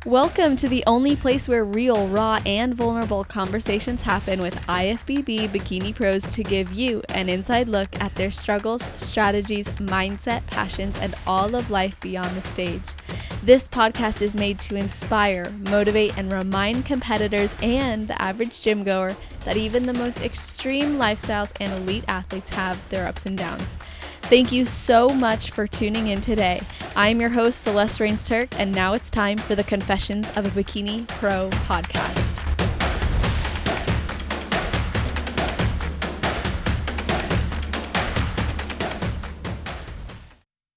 Welcome to the only place where real, raw, and vulnerable conversations happen with IFBB Bikini pros to give you an inside look at their struggles, strategies, mindset, passions, and all of life beyond the stage. This podcast is made to inspire, motivate, and remind competitors and the average gym goer that even the most extreme lifestyles and elite athletes have their ups and downs. Thank you so much for tuning in today. I'm your host, Celeste Rains-Turk, and now it's time for the Confessions of a Bikini Pro podcast.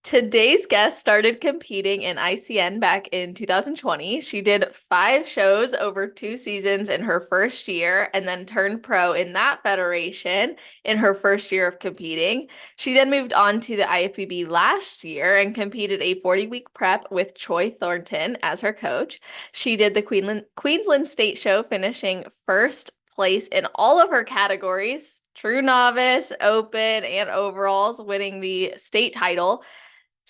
Today's guest started competing in ICN back in 2020. She did 5 shows over 2 seasons in her first year and then turned pro in that federation in her first year of competing. She then moved on to the IFBB last year and competed a 40-week prep with Troy Thornton as her coach. She did the Queensland State Show, finishing first place in all of her categories, true novice, open, and overalls, winning the state title.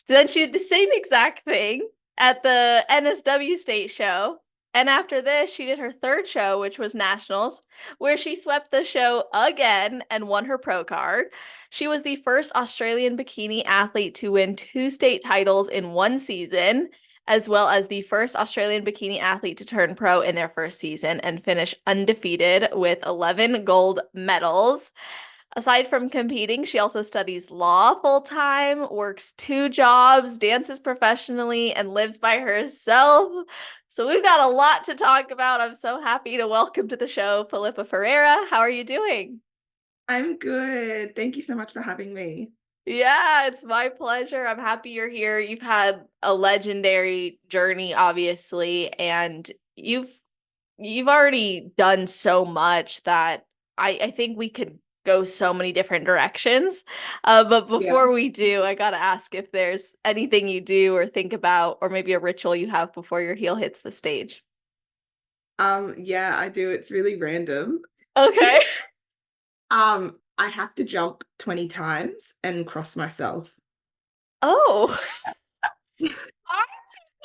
Then she did the same exact thing at the NSW state show. And after this, she did her third show, which was nationals, where she swept the show again and won her pro card. She was the first Australian bikini athlete to win 2 state titles in 1 season, as well as the first Australian bikini athlete to turn pro in their first season and finish undefeated with 11 gold medals. Aside from competing, she also studies law full-time, works 2 jobs, dances professionally, and lives by herself. So we've got a lot to talk about. I'm so happy to welcome to the show PHILLIPA Ferreira. How are you doing? I'm good. Thank you so much for having me. Yeah, it's my pleasure. I'm happy you're here. You've had a legendary journey, obviously, and you've already done so much that I think we could go so many different directions. But before we do, I gotta ask if there's anything you do or think about, or maybe a ritual you have before your heel hits the stage. Yeah, I do. It's really random. Okay. I have to jump 20 times and cross myself. Oh, I did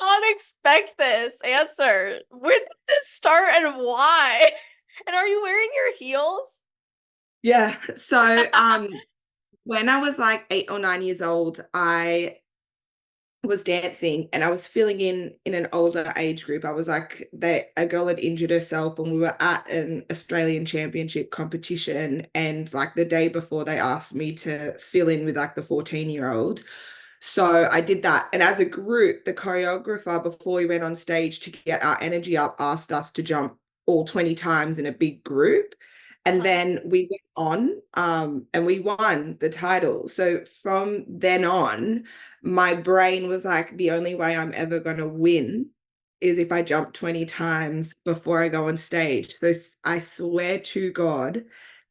not expect this answer. When did this start and why? And are you wearing your heels? Yeah. So, when I was like 8 or 9 years old, I was dancing and I was filling in an older age group. I was like a girl had injured herself and we were at an Australian championship competition, and like the day before they asked me to fill in with like the 14-year-old. So I did that. And as a group, the choreographer, before we went on stage to get our energy up, asked us to jump all 20 times in a big group. And then we went on and we won the title. So from then on, my brain was like, the only way I'm ever going to win is if I jump 20 times before I go on stage. So I swear to God,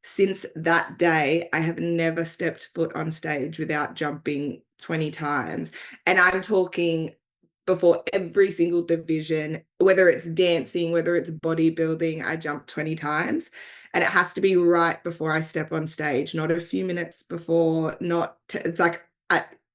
since that day, I have never stepped foot on stage without jumping 20 times. And I'm talking before every single division, whether it's dancing, whether it's bodybuilding, I jump 20 times. And it has to be right before I step on stage, not a few minutes before, it's like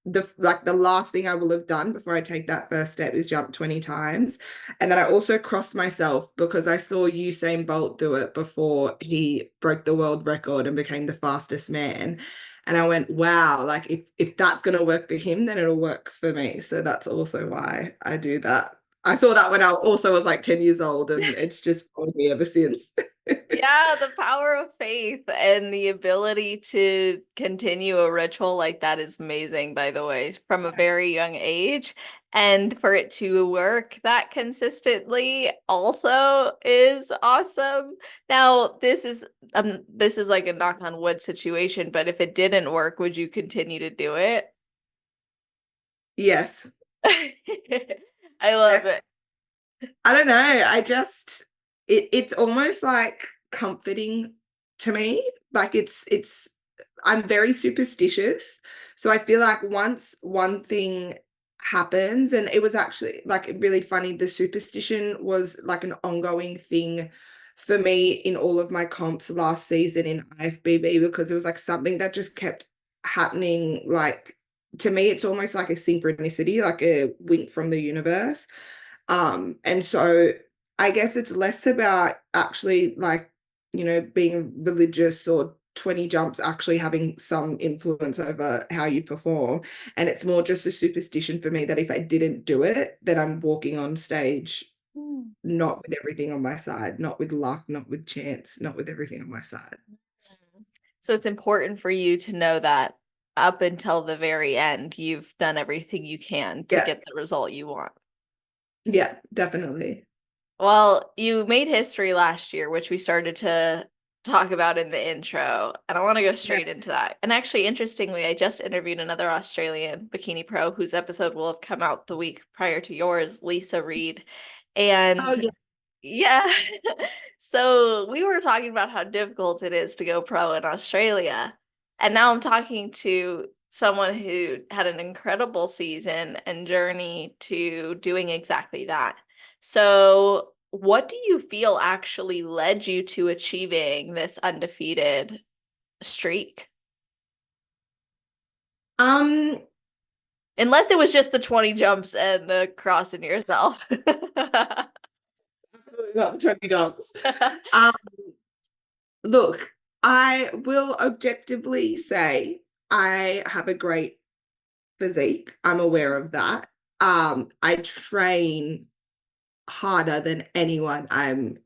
the last thing I will have done before I take that first step is jump 20 times. And then I also cross myself because I saw Usain Bolt do it before he broke the world record and became the fastest man. And I went, wow, like if that's going to work for him, then it'll work for me. So that's also why I do that. I saw that when I also was like 10 years old, and it's just followed me ever since. Yeah, the power of faith and the ability to continue a ritual like that is amazing, by the way, from a very young age. And for it to work that consistently also is awesome. Now, this is like a knock on wood situation, but if it didn't work, would you continue to do it? Yes. I love it. I don't know. It's almost like comforting to me. Like I'm very superstitious. So I feel like once one thing happens, and it was actually like really funny, the superstition was like an ongoing thing for me in all of my comps last season in IFBB, because it was like something that just kept happening. Like to me, it's almost like a synchronicity, like a wink from the universe. And so I guess it's less about actually like, being religious or 20 jumps actually having some influence over how you perform. And it's more just a superstition for me that if I didn't do it, then I'm walking on stage Mm. not with everything on my side, not with luck, not with chance, not with everything on my side. So it's important for you to know that up until the very end, you've done everything you can to Yeah, get the result you want. yeah, definitely. Well, you made history last year, which we started to talk about in the intro, and I want to go Yeah. straight into that. And actually, interestingly, I just interviewed another Australian bikini pro whose episode will have come out the week prior to yours, Lisa Reed. Oh, And yeah. yeah, so we were talking about how difficult it is to go pro in Australia. And now I'm talking to someone who had an incredible season and journey to doing exactly that. So, what do you feel actually led you to achieving this undefeated streak? Um, Unless it was just the 20 jumps and the crossing yourself. not the 20 dogs. Um, Look, I will objectively say I have a great physique. I'm aware of that. I train harder than anyone I've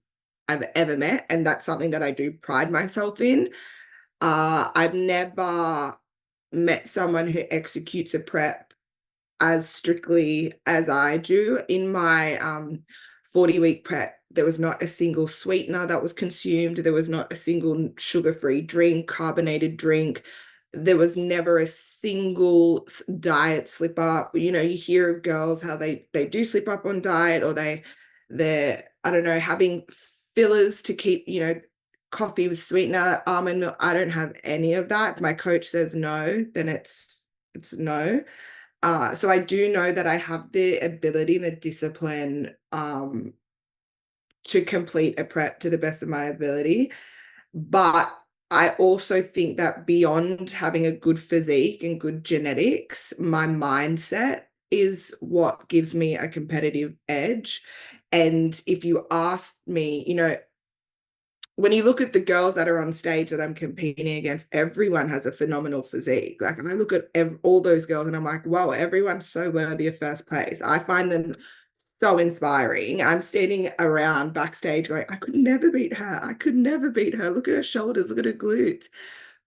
ever met, and that's something that I do pride myself in. I've never met someone who executes a prep as strictly as I do. In my 40-week prep, there was not a single sweetener that was consumed. There was not a single sugar-free drink, carbonated drink. There was never a single diet slip up. You hear of girls how they do slip up on diet, or they're, I don't know, having fillers to keep, coffee with sweetener, almond milk. I don't have any of that. If my coach says no, then it's no. So I do know that I have the ability and the discipline to complete a prep to the best of my ability. But I also think that beyond having a good physique and good genetics, my mindset is what gives me a competitive edge. And if you ask me, when you look at the girls that are on stage that I'm competing against, everyone has a phenomenal physique. Like, and I look at all those girls and I'm like, wow, everyone's so worthy of first place. I find them so inspiring. I'm standing around backstage going, I could never beat her. I could never beat her. Look at her shoulders, look at her glutes.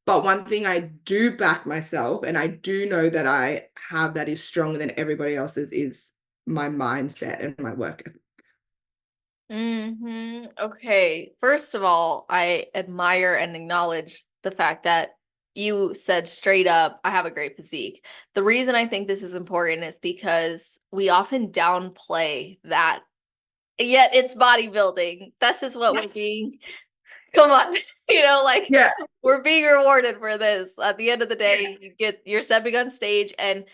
But one thing I do back myself, and I do know that I have that is stronger than everybody else's, is my mindset and my work ethic. Okay. First of all, I admire and acknowledge the fact that you said straight up, I have a great physique. The reason I think this is important is because we often downplay that, yet it's bodybuilding. This is what we're being, come on, like Yeah. we're being rewarded for this. At the end of the day, you're stepping on stage, and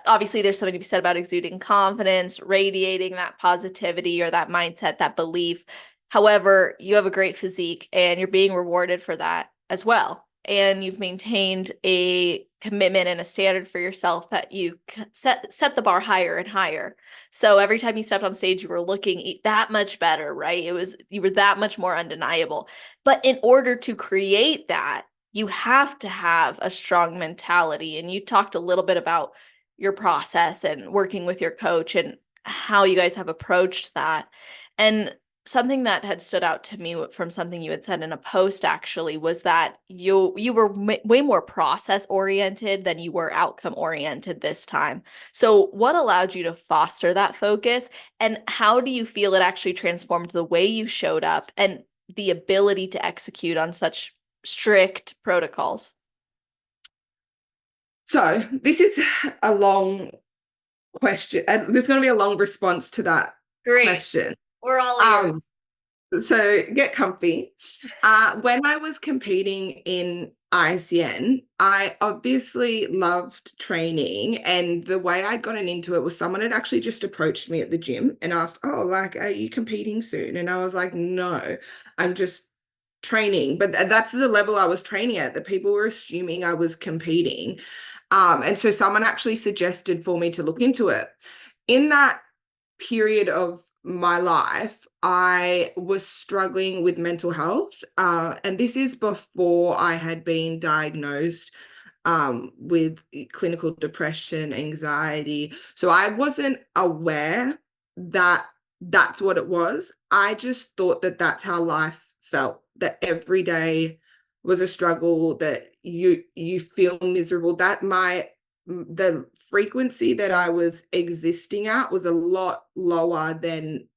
obviously there's something to be said about exuding confidence, radiating that positivity or that mindset, that belief. However, you have a great physique and you're being rewarded for that as well. And you've maintained a commitment and a standard for yourself that you set the bar higher and higher. So every time you stepped on stage, you were looking that much better, right? You were that much more undeniable. But in order to create that, you have to have a strong mentality. And you talked a little bit about your process and working with your coach and how you guys have approached that. And something that had stood out to me from something you had said in a post actually was that you were way more process oriented than you were outcome oriented this time. So what allowed you to foster that focus, and how do you feel it actually transformed the way you showed up and the ability to execute on such strict protocols? So this is a long question, and there's going to be a long response to that Great. question. We're all Um, ears. so get comfy. When I was competing in ICN, I obviously loved training, and the way I'd gotten into it was someone had actually just approached me at the gym and asked, "Oh, like, are you competing soon?" And I was like, "No, I'm just training." But that's the level I was training at. The people were assuming I was competing. And so someone actually suggested for me to look into it. In that period of my life, I was struggling with mental health. And this is before I had been diagnosed with clinical depression, anxiety. So I wasn't aware that that's what it was. I just thought that that's how life felt, that every day was a struggle, that you feel miserable, that the frequency that I was existing at was a lot lower than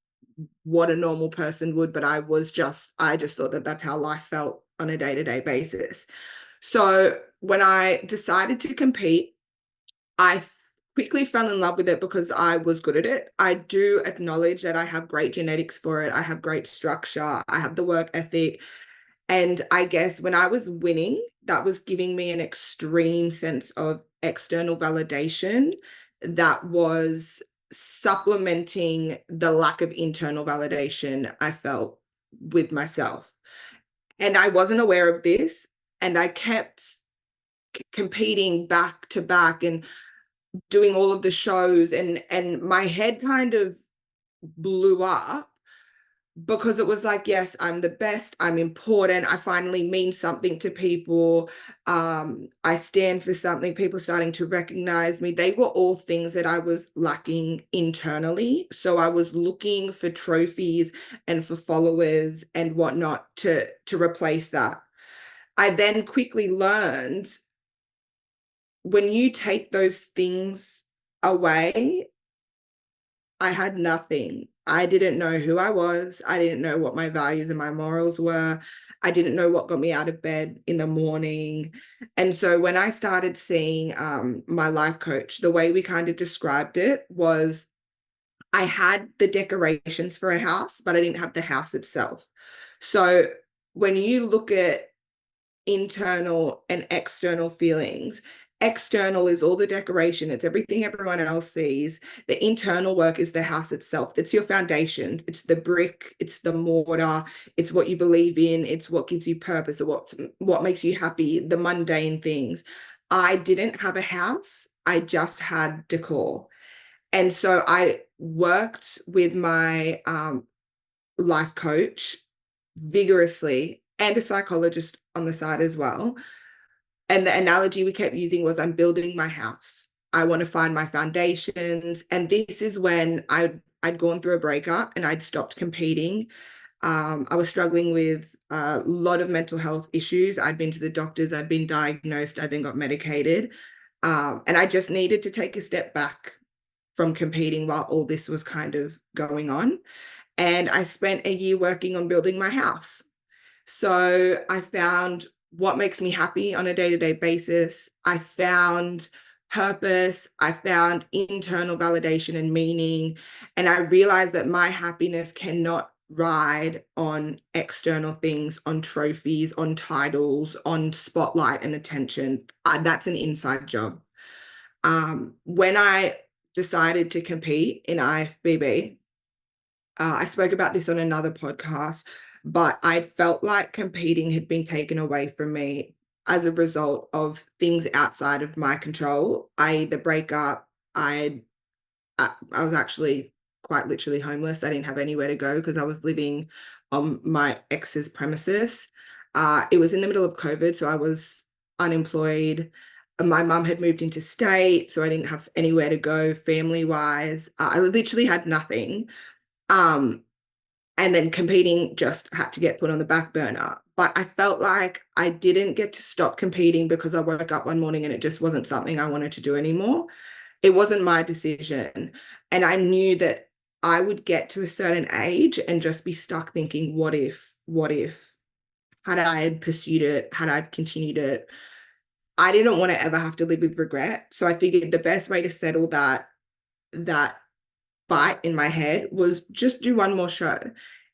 what a normal person would, but I just thought that that's how life felt on a day-to-day basis. So when I decided to compete, I quickly fell in love with it because I was good at it. I do acknowledge that I have great genetics for it. I have great structure. I have the work ethic. And I guess when I was winning, that was giving me an extreme sense of external validation that was supplementing the lack of internal validation I felt with myself. And I wasn't aware of this. And I kept competing back to back and doing all of the shows, and my head kind of blew up because it was like, yes, I'm the best, I'm important, I finally mean something to people, I stand for something, people starting to recognize me. They were all things that I was lacking internally. So I was looking for trophies and for followers and whatnot to replace that. I then quickly learned, when you take those things away, I had nothing. I didn't know who I was. I didn't know what my values and my morals were. I didn't know what got me out of bed in the morning. And so when I started seeing my life coach, the way we kind of described it was, I had the decorations for a house, but I didn't have the house itself. So when you look at internal and external feelings, external is all the decoration, it's everything everyone else sees. The internal work is the house itself. It's your foundations, it's the brick, it's the mortar, it's what you believe in, it's what gives you purpose, or what makes you happy, the mundane things. I didn't have a house, I just had decor. And so I worked with my life coach vigorously, and a psychologist on the side as well. And the analogy we kept using was, I'm building my house. I want to find my foundations. And this is when I'd gone through a breakup and I'd stopped competing. I was struggling with a lot of mental health issues. I'd been to the doctors, I'd been diagnosed, I then got medicated. And I just needed to take a step back from competing while all this was kind of going on. And I spent a year working on building my house. So I found what makes me happy on a day-to-day basis. I found purpose. I found internal validation and meaning. And I realized that my happiness cannot ride on external things, on trophies, on titles, on spotlight and attention. That's an inside job. When I decided to compete in IFBB, I spoke about this on another podcast, but I felt like competing had been taken away from me as a result of things outside of my control, i.e. the breakup. I was actually quite literally homeless. I didn't have anywhere to go because I was living on my ex's premises. It was in the middle of COVID, so I was unemployed. My mum had moved into state, so I didn't have anywhere to go family-wise. I literally had nothing. And then competing just had to get put on the back burner. But I felt like I didn't get to stop competing because I woke up one morning and it just wasn't something I wanted to do anymore. It wasn't my decision. And I knew that I would get to a certain age and just be stuck thinking, what if, had I had pursued it, had I continued it, I didn't want to ever have to live with regret. So I figured the best way to settle that fight in my head was just do one more show.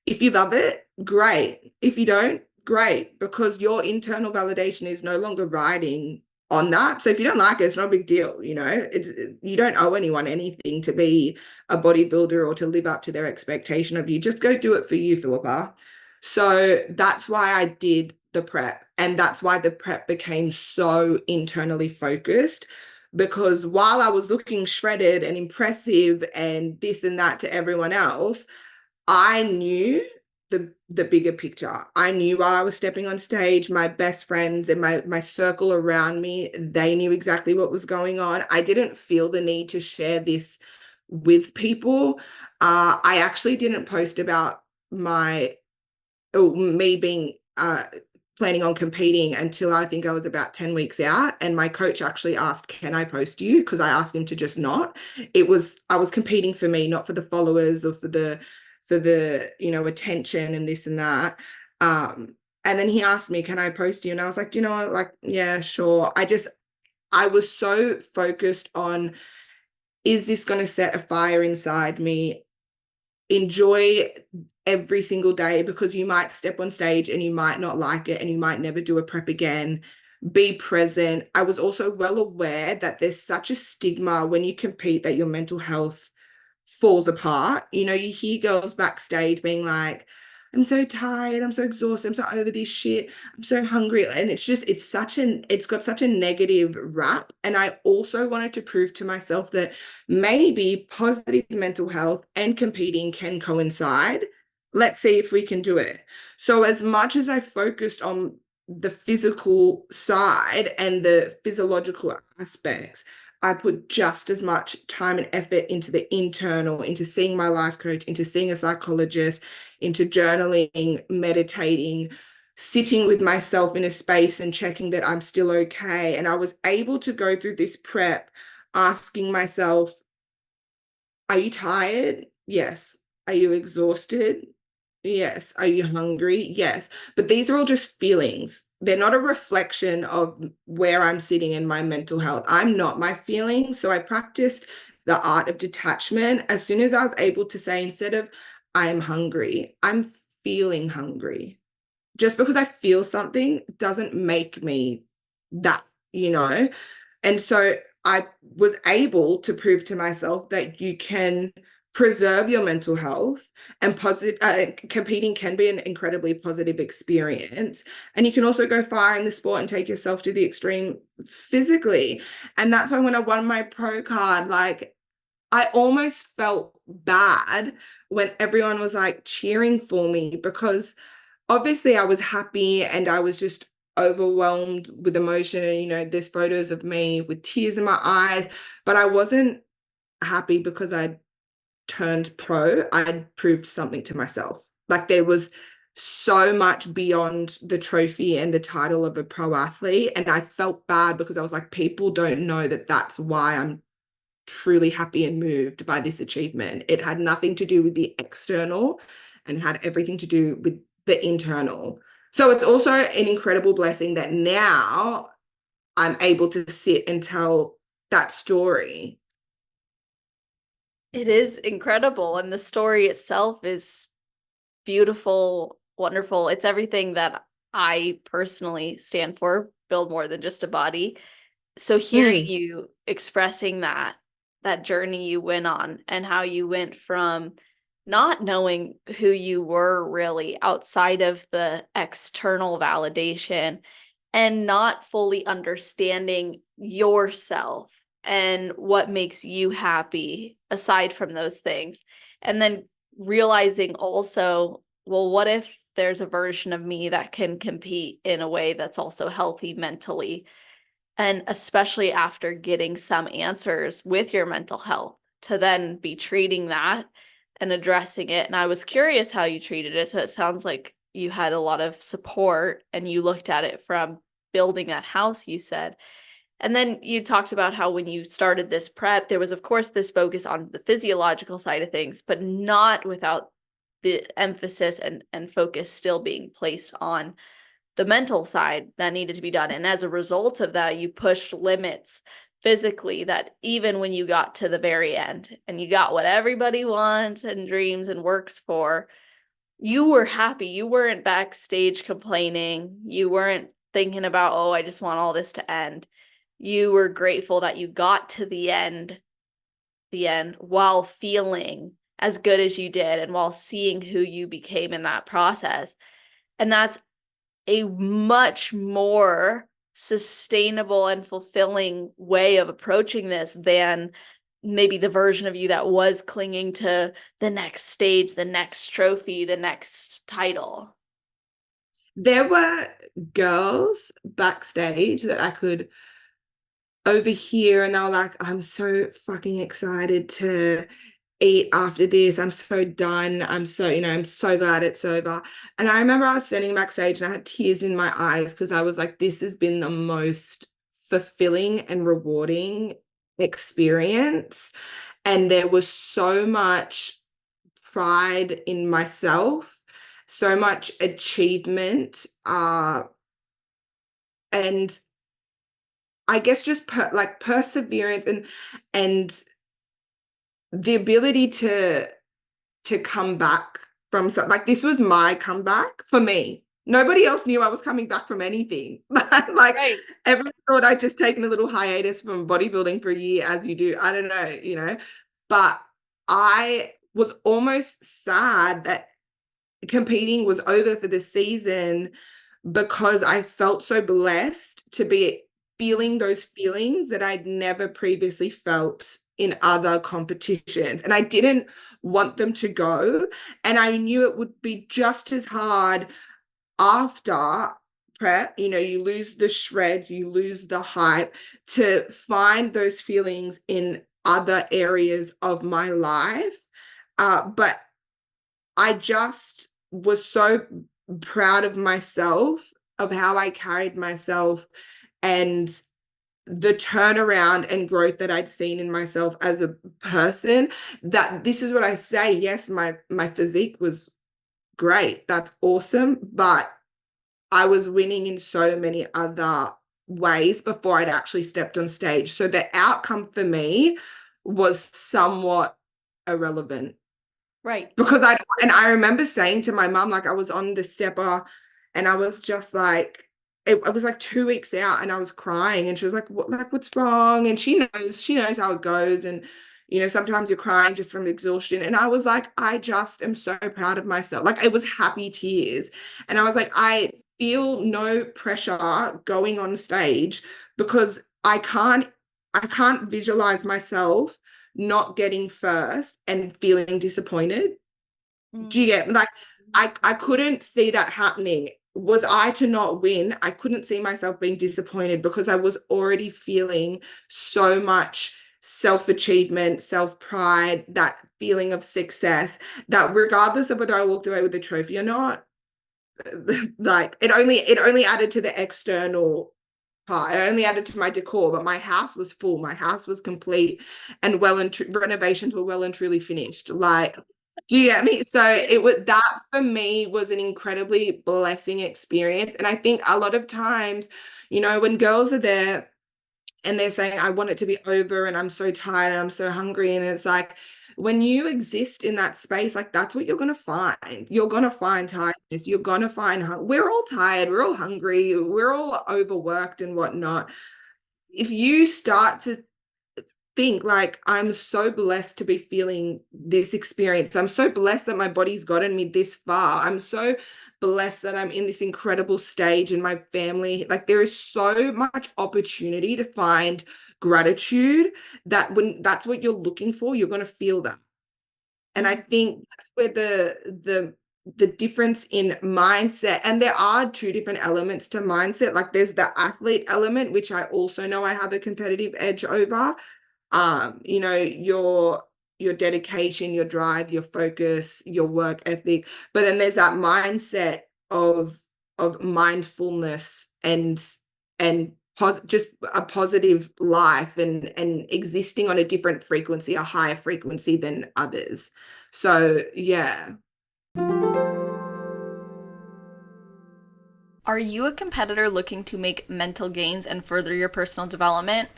If you love it, great. If you don't, great, because your internal validation is no longer riding on that. So if you don't like it, it's no big deal. You don't owe anyone anything to be a bodybuilder or to live up to their expectation of you. Just go do it for you, Philippa. So that's why I did the prep, and that's why the prep became so internally focused, because while I was looking shredded and impressive and this and that to everyone else, I knew the bigger picture. I knew while I was stepping on stage, my best friends and my circle around me, they knew exactly what was going on. I didn't feel the need to share this with people. I actually didn't post about me being planning on competing until I think I was about 10 weeks out. And my coach actually asked, can I post you? Because I asked him to just not. I was competing for me, not for the followers or for the attention and this and that. And then he asked me, can I post you? And I was like, do you know what? Like, yeah, sure. I was so focused on, is this going to set a fire inside me? Enjoy every single day, because you might step on stage and you might not like it and you might never do a prep again. Be present. I was also well aware that there's such a stigma when you compete that your mental health falls apart. You know, you hear girls backstage being like, I'm so tired, I'm so exhausted, I'm so over this shit, I'm so hungry. And it's got such a negative rap. And I also wanted to prove to myself that maybe positive mental health and competing can coincide. Let's see if we can do it. So as much as I focused on the physical side and the physiological aspects, I put just as much time and effort into the internal, into seeing my life coach, into seeing a psychologist, into journaling, meditating, sitting with myself in a space and checking that I'm still okay. And I was able to go through this prep asking myself, are you tired? Yes. Are you exhausted? Yes. Are you hungry? Yes. But these are all just feelings. They're not a reflection of where I'm sitting in my mental health. I'm not my feelings. So I practiced the art of detachment. As soon as I was able to say, instead of I'm hungry, I'm feeling hungry. Just because I feel something doesn't make me that, you know? And so I was able to prove to myself that you can preserve your mental health, and positive competing can be an incredibly positive experience. And you can also go far in the sport and take yourself to the extreme physically. And that's why when I won my pro card, like, I almost felt bad when everyone was like cheering for me, because obviously I was happy and I was just overwhelmed with emotion. And, there's photos of me with tears in my eyes, but I wasn't happy because I turned pro. I proved something to myself. Like, there was so much beyond the trophy and the title of a pro athlete. And I felt bad because I was like, people don't know that that's why I'm truly happy and moved by this achievement. It had nothing to do with the external and had everything to do with the internal. So it's also an incredible blessing that now I'm able to sit and tell that story. It is incredible. And the story itself is beautiful, wonderful. It's everything that I personally stand for, build more than just a body. So hearing you expressing that journey you went on and how you went from not knowing who you were really outside of the external validation and not fully understanding yourself and what makes you happy aside from those things. And then realizing also, well, what if there's a version of me that can compete in a way that's also healthy mentally? And especially after getting some answers with your mental health, to then be treating that and addressing it. And I was curious how you treated it. So it sounds like you had a lot of support and you looked at it from building that house, you said. And then you talked about how when you started this prep, there was, of course, this focus on the physiological side of things, but not without the emphasis and focus still being placed on the mental side that needed to be done. And as a result of that, you pushed limits physically that even when you got to the very end and you got what everybody wants and dreams and works for, you were happy. You weren't backstage complaining. You weren't thinking about, oh, I just want all this to end. You were grateful that you got to the end while feeling as good as you did and while seeing who you became in that process. And that's a much more sustainable and fulfilling way of approaching this than maybe the version of you that was clinging to the next stage, the next trophy, the next title. There were girls backstage that I could overhear, and they were like, I'm so fucking excited to eat after this. I'm so done. I'm so glad it's over. And I remember I was standing backstage and I had tears in my eyes because I was like, this has been the most fulfilling and rewarding experience. And there was so much pride in myself, so much achievement, and I guess just like perseverance and the ability to come back from something. Like, this was my comeback for me. Nobody else knew I was coming back from anything. Like, Right. everyone thought I'd just taken a little hiatus from bodybuilding for a year, as you do. I don't know. But I was almost sad that competing was over for the season because I felt so blessed to be feeling those feelings that I'd never previously felt in other competitions. And I didn't want them to go. And I knew it would be just as hard after prep. You lose the shreds, you lose the hype, to find those feelings in other areas of my life. But I just was so proud of myself, of how I carried myself, and the turnaround and growth that I'd seen in myself as a person, that this is what I say. Yes, my physique was great. That's awesome. But I was winning in so many other ways before I'd actually stepped on stage. So the outcome for me was somewhat irrelevant. Right. Because I remember saying to my mom, like, I was on the stepper and I was just like, I was like 2 weeks out and I was crying, and she was like, what's wrong? And she knows how it goes. And, sometimes you're crying just from exhaustion. And I was like, I just am so proud of myself. Like, it was happy tears. And I was like, I feel no pressure going on stage because I can't visualize myself not getting first and feeling disappointed. Do you get, like, I couldn't see that happening. Was I to not win, I couldn't see myself being disappointed because I was already feeling so much self-achievement, self-pride, that feeling of success, that regardless of whether I walked away with the trophy or not, like, it only added to the external part. It only added to my decor, but my house was full. My house was complete, and renovations were well and truly finished. Like, do you get me? So it was that, for me, was an incredibly blessing experience. And I think a lot of times, when girls are there and they're saying, I want it to be over and I'm so tired and I'm so hungry. And it's like, when you exist in that space, like, that's what you're going to find. You're going to find tiredness. You're going to find, we're all tired. We're all hungry. We're all overworked and whatnot. If you start to think like, I'm so blessed to be feeling this experience, I'm so blessed that my body's gotten me this far, I'm so blessed that I'm in this incredible stage in my family, like, there is so much opportunity to find gratitude, that when that's what you're looking for, you're going to feel that. And I think that's where the difference in mindset, and there are two different elements to mindset. Like, there's the athlete element, which I also know I have a competitive edge over. Your dedication, your drive, your focus, your work ethic. But then there's that mindset of mindfulness and just a positive life, and existing on a different frequency, a higher frequency than others. So yeah. Are you a competitor looking to make mental gains and further your personal development?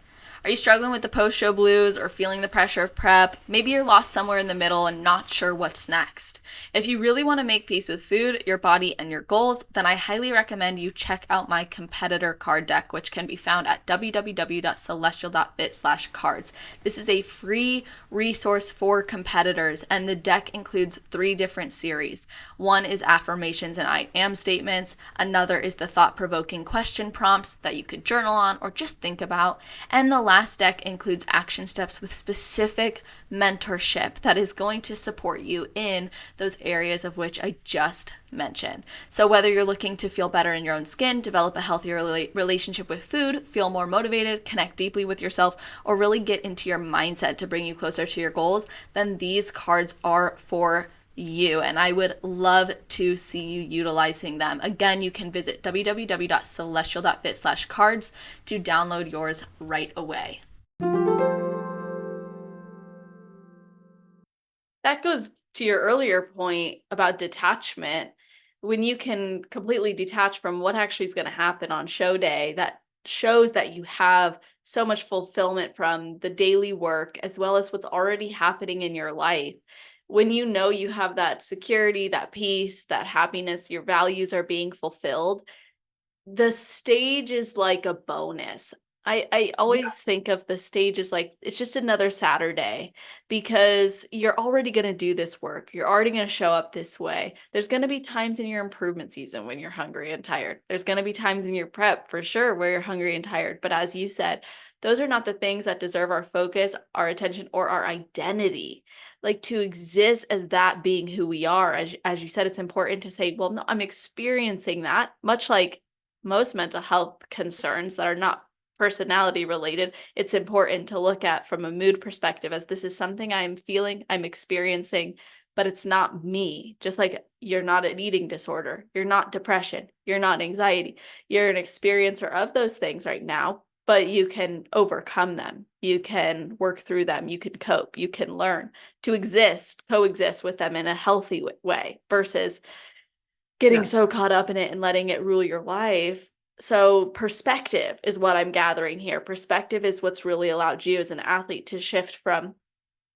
Are you struggling with the post show blues or feeling the pressure of prep? Maybe you're lost somewhere in the middle and not sure what's next. If you really want to make peace with food, your body, and your goals, then I highly recommend you check out my competitor card deck, which can be found at www.celestial.fit/cards. This is a free resource for competitors, and the deck includes 3 different series. One is affirmations and I am statements, another is the thought-provoking question prompts that you could journal on or just think about, and the last deck includes action steps with specific mentorship that is going to support you in those areas of which I just mentioned. So whether you're looking to feel better in your own skin, develop a healthier relationship with food, feel more motivated, connect deeply with yourself, or really get into your mindset to bring you closer to your goals, then these cards are for you, and I would love to see you utilizing them. Again, you can visit www.celestial.fit/cards to download yours right away. That goes to your earlier point about detachment. When you can completely detach from what actually is going to happen on show day, that shows that you have so much fulfillment from the daily work as well as what's already happening in your life. When you know you have that security, that peace, that happiness, your values are being fulfilled, the stage is like a bonus. I Yeah. always think of the stage as like it's just another Saturday because you're already going to do this work. You're already going to show up this way. There's going to be times in your improvement season when you're hungry and tired. There's going to be times in your prep for sure where you're hungry and tired. But as you said, those are not the things that deserve our focus, our attention, or our identity. Like to exist as that being who we are, as you said, it's important to say, well, no, I'm experiencing that, much like most mental health concerns that are not personality related. It's important to look at from a mood perspective as this is something I'm feeling, I'm experiencing, but it's not me. Just like you're not an eating disorder, you're not depression, you're not anxiety, you're an experiencer of those things right now, but you can overcome them. You can work through them. You can cope. You can learn to exist, coexist with them in a healthy way versus getting Yeah. so caught up in it and letting it rule your life. So perspective is what I'm gathering here. Perspective is what's really allowed you as an athlete to shift from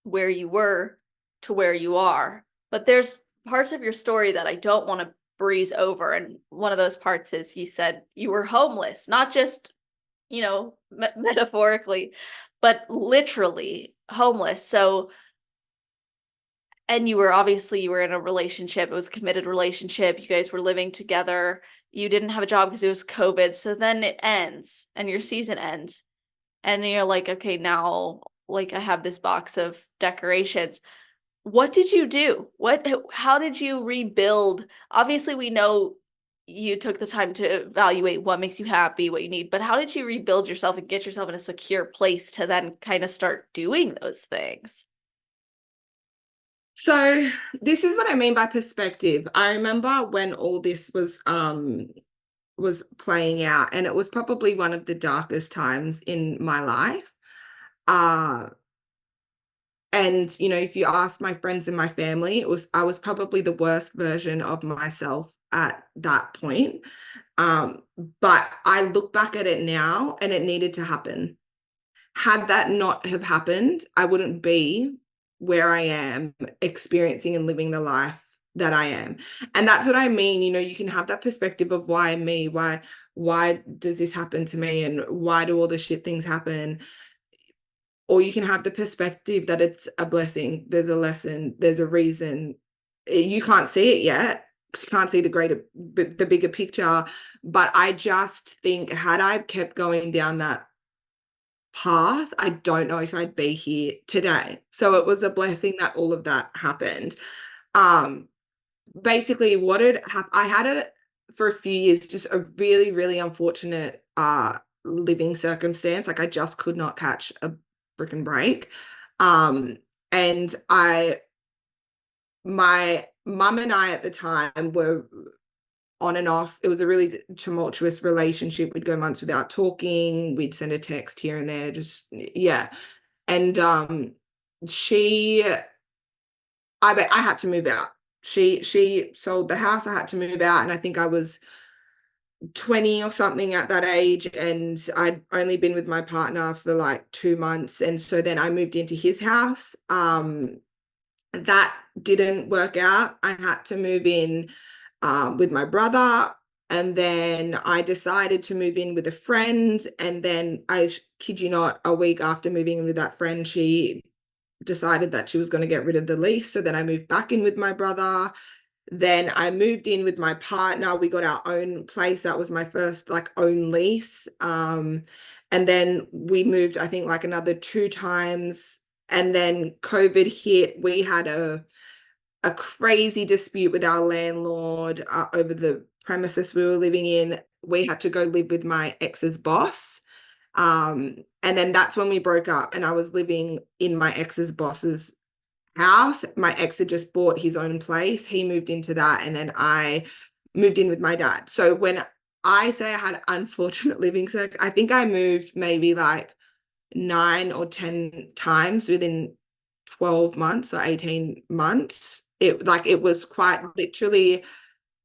where you were to where you are. But there's parts of your story that I don't want to breeze over. And one of those parts is you said you were homeless, not just, metaphorically, but literally homeless. So, and you were in a relationship. It was a committed relationship. You guys were living together. You didn't have a job because it was COVID. So then it ends and your season ends. And you're like, okay, now like I have this box of decorations. What did you do? How did you rebuild? Obviously, we know you took the time to evaluate what makes you happy, what you need, but how did you rebuild yourself and get yourself in a secure place to then kind of start doing those things? So this is what I mean by perspective. I remember when all this was playing out, and it was probably one of the darkest times in my life. Uh and if you ask my friends and my family, I was probably the worst version of myself at that point. Um but I look back at it now and it needed to happen. Had that not have happened, I wouldn't be where I am experiencing and living the life that I am. And that's what I mean. You can have that perspective of why me, why does this happen to me, and why do all the shit things happen? Or you can have the perspective that it's a blessing, there's a lesson, there's a reason. You can't see it yet because you can't see the bigger picture. But I just think had I kept going down that path, I don't know if I'd be here today. So it was a blessing that all of that happened. Um, Basically, what had happened, I had it for a few years, just a really, really unfortunate living circumstance. Like I just could not catch a freaking break. Um, and my mum and I at the time were on and off. It was a really tumultuous relationship. We'd go months without talking. We'd send a text here and there, just yeah. And she I had to move out. She sold the house. I had to move out, and I think I was 20 or something at that age, and I'd only been with my partner for like 2 months, and so then I moved into his house. That didn't work out. I had to move in with my brother, and then I decided to move in with a friend, and then I kid you not, a week after moving in with that friend, she decided that she was going to get rid of the lease. So then I moved back in with my brother. Then I moved in with my partner. We got our own place. That was my first like own lease. And then we moved, I think, like another 2 times. And then COVID hit. We had a crazy dispute with our landlord over the premises we were living in. We had to go live with my ex's boss. And then that's when we broke up, and I was living in my ex's boss's house. My ex had just bought his own place. He moved into that, and then I moved in with my dad. So when I say I had unfortunate living circ, I think I moved maybe like 9 or 10 times within 12 months or 18 months. It was quite literally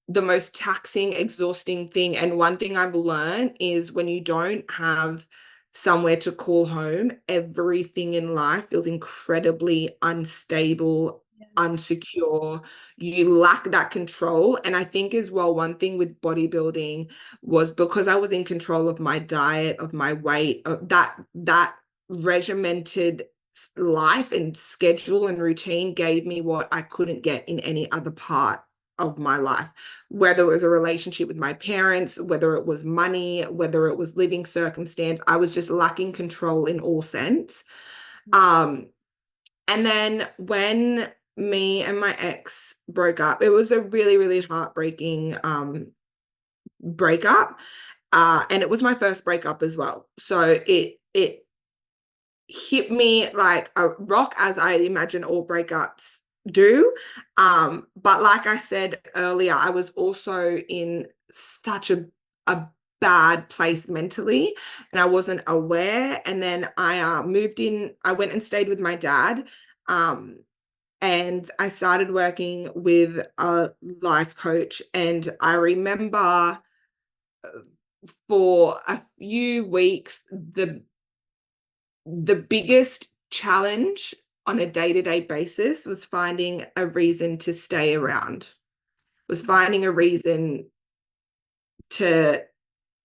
the most taxing, exhausting thing. And one thing I've learned is when you don't have somewhere to call home, everything in life feels incredibly unstable, unsecure. You lack that control. And I think as well, one thing with bodybuilding was because I was in control of my diet, of my weight, of that regimented life and schedule and routine gave me what I couldn't get in any other part of my life, whether it was a relationship with my parents, whether it was money, whether it was living circumstance. I was just lacking control in all sense. And then when me and my ex broke up, it was a really, really heartbreaking breakup. And it was my first breakup as well. So it hit me like a rock, as I imagine all breakups do. But like I said earlier, I was also in such a bad place mentally, and I wasn't aware. And then I moved in, I went and stayed with my dad. And I started working with a life coach. And I remember for a few weeks, the biggest challenge on a day-to-day basis was finding a reason to stay around, was finding a reason to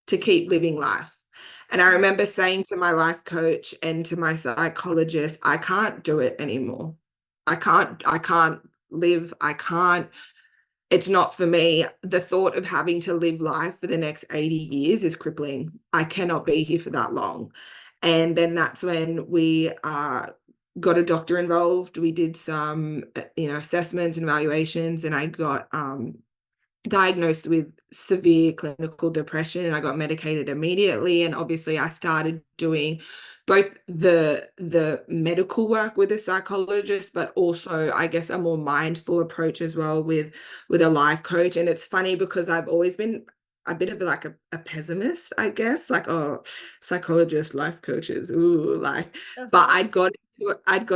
keep living life. And I remember saying to my life coach and to my psychologist, I can't do it anymore. I can't live. It's not for me. The thought of having to live life for the next 80 years is crippling. I cannot be here for that long. And then that's when we got a doctor involved. We did some, assessments and evaluations, and I got diagnosed with severe clinical depression, and I got medicated immediately. And obviously I started doing both the medical work with a psychologist, but also I guess a more mindful approach as well with a life coach. And it's funny because I've always been a bit of like a pessimist, I guess, like, oh, psychologists, life coaches, ooh, like, but I'd got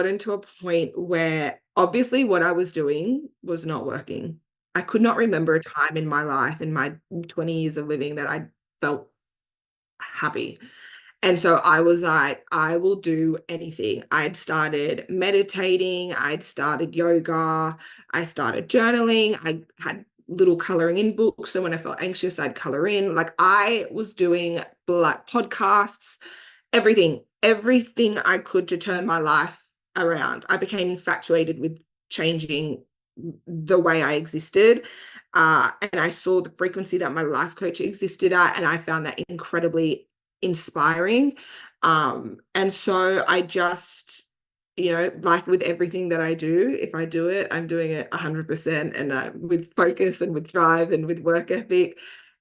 into a point where obviously what I was doing was not working. I could not remember a time in my life, in my 20 years of living, that I felt happy. And so I was like, I will do anything. I'd started meditating, I'd started yoga, I started journaling, I had little coloring in books. So when I felt anxious, I'd color in. Like I was doing like podcasts, everything I could to turn my life around. I became infatuated with changing the way I existed. And I saw the frequency that my life coach existed at, and I found that incredibly inspiring. And so I just, like with everything that I do, if I do it, I'm doing it 100%, and with focus and with drive and with work ethic.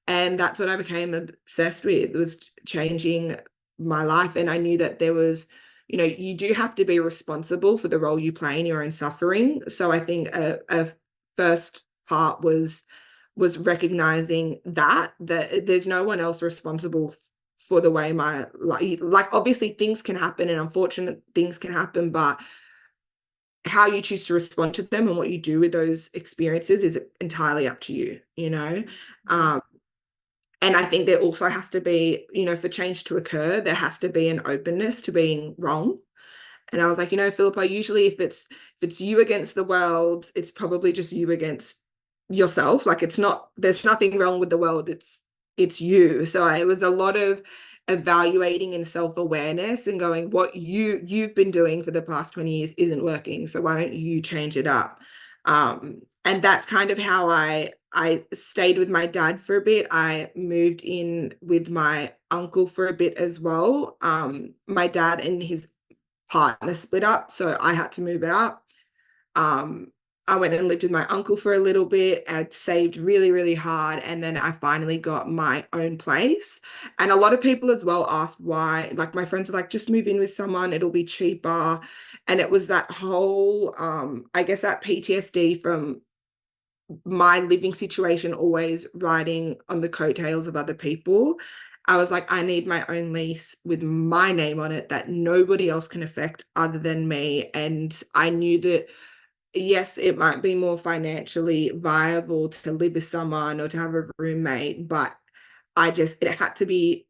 And that's what I became obsessed with, was changing my life. And I knew that there was, you do have to be responsible for the role you play in your own suffering. So I think a first part was recognizing that there's no one else responsible for the way my life, like obviously things can happen and unfortunate things can happen, but how you choose to respond to them and what you do with those experiences is entirely up to you, And I think there also has to be, for change to occur, there has to be an openness to being wrong. And I was like, Philippa, usually if it's you against the world, it's probably just you against yourself. Like there's nothing wrong with the world. It's you. So it was a lot of evaluating and self-awareness and going, what you've been doing for the past 20 years isn't working. So why don't you change it up? And that's kind of how I stayed with my dad for a bit. I moved in with my uncle for a bit as well. My dad and his partner split up, so I had to move out. I went and lived with my uncle for a little bit. I'd saved really, really hard, and then I finally got my own place. And a lot of people as well asked why, like my friends were like, just move in with someone, it'll be cheaper. And it was that whole, I guess that PTSD from my living situation, always riding on the coattails of other people. I was like, I need my own lease with my name on it that nobody else can affect other than me. And I knew that, yes, it might be more financially viable to live with someone or to have a roommate, but it had to be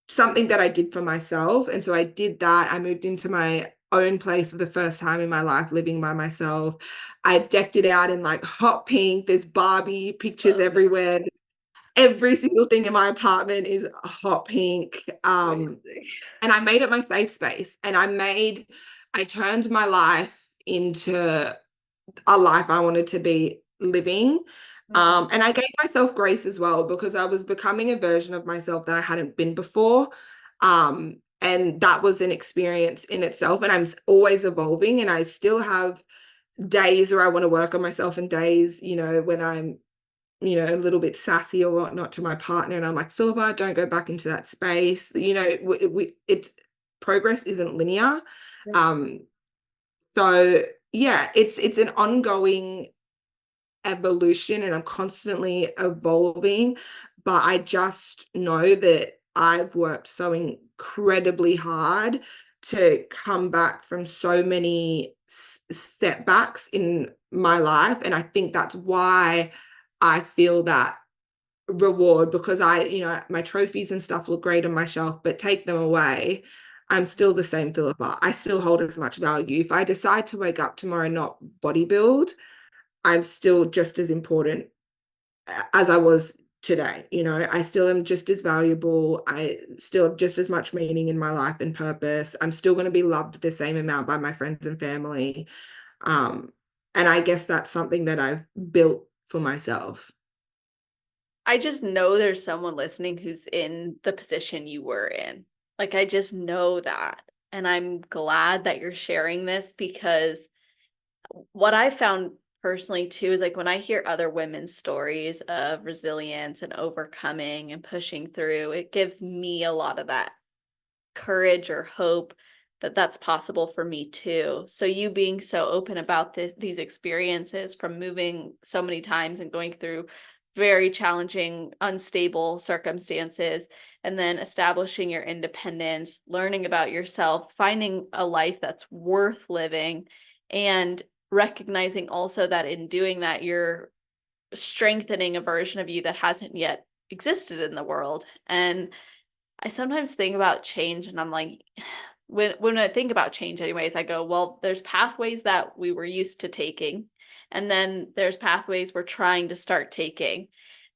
something that I did for myself. And so I did that. I moved into my own place for the first time in my life, living by myself. I decked it out in like hot pink. There's Barbie pictures everywhere. Every single thing in my apartment is hot pink. And I made it my safe space. And I turned my life into a life I wanted to be living. And I gave myself grace as well, because I was becoming a version of myself that I hadn't been before. And that was an experience in itself. And I'm always evolving, and I still have days where I want to work on myself, and days, when I'm, a little bit sassy or whatnot to my partner. And I'm like, Philippa, don't go back into that space. It's progress isn't linear. So yeah, it's an ongoing evolution, and I'm constantly evolving, but I just know that I've worked so incredibly hard to come back from so many setbacks in my life. And I think that's why I feel that reward, because my trophies and stuff look great on my shelf, but take them away, I'm still the same Philippa. I still hold as much value. If I decide to wake up tomorrow and not bodybuild, I'm still just as important as I was today. I still am just as valuable. I still have just as much meaning in my life and purpose. I'm still going to be loved the same amount by my friends and family. And I guess that's something that I've built for myself. I just know there's someone listening who's in the position you were in. Like, I just know that. And I'm glad that you're sharing this, because what I found personally too is like when I hear other women's stories of resilience and overcoming and pushing through, it gives me a lot of that courage or hope that that's possible for me too. So you being so open about these experiences, from moving so many times and going through very challenging, unstable circumstances, and then establishing your independence, learning about yourself, finding a life that's worth living, and recognizing also that in doing that, you're strengthening a version of you that hasn't yet existed in the world. And I sometimes think about change, and I'm like, when I think about change anyways, I go, well, there's pathways that we were used to taking, and then there's pathways we're trying to start taking.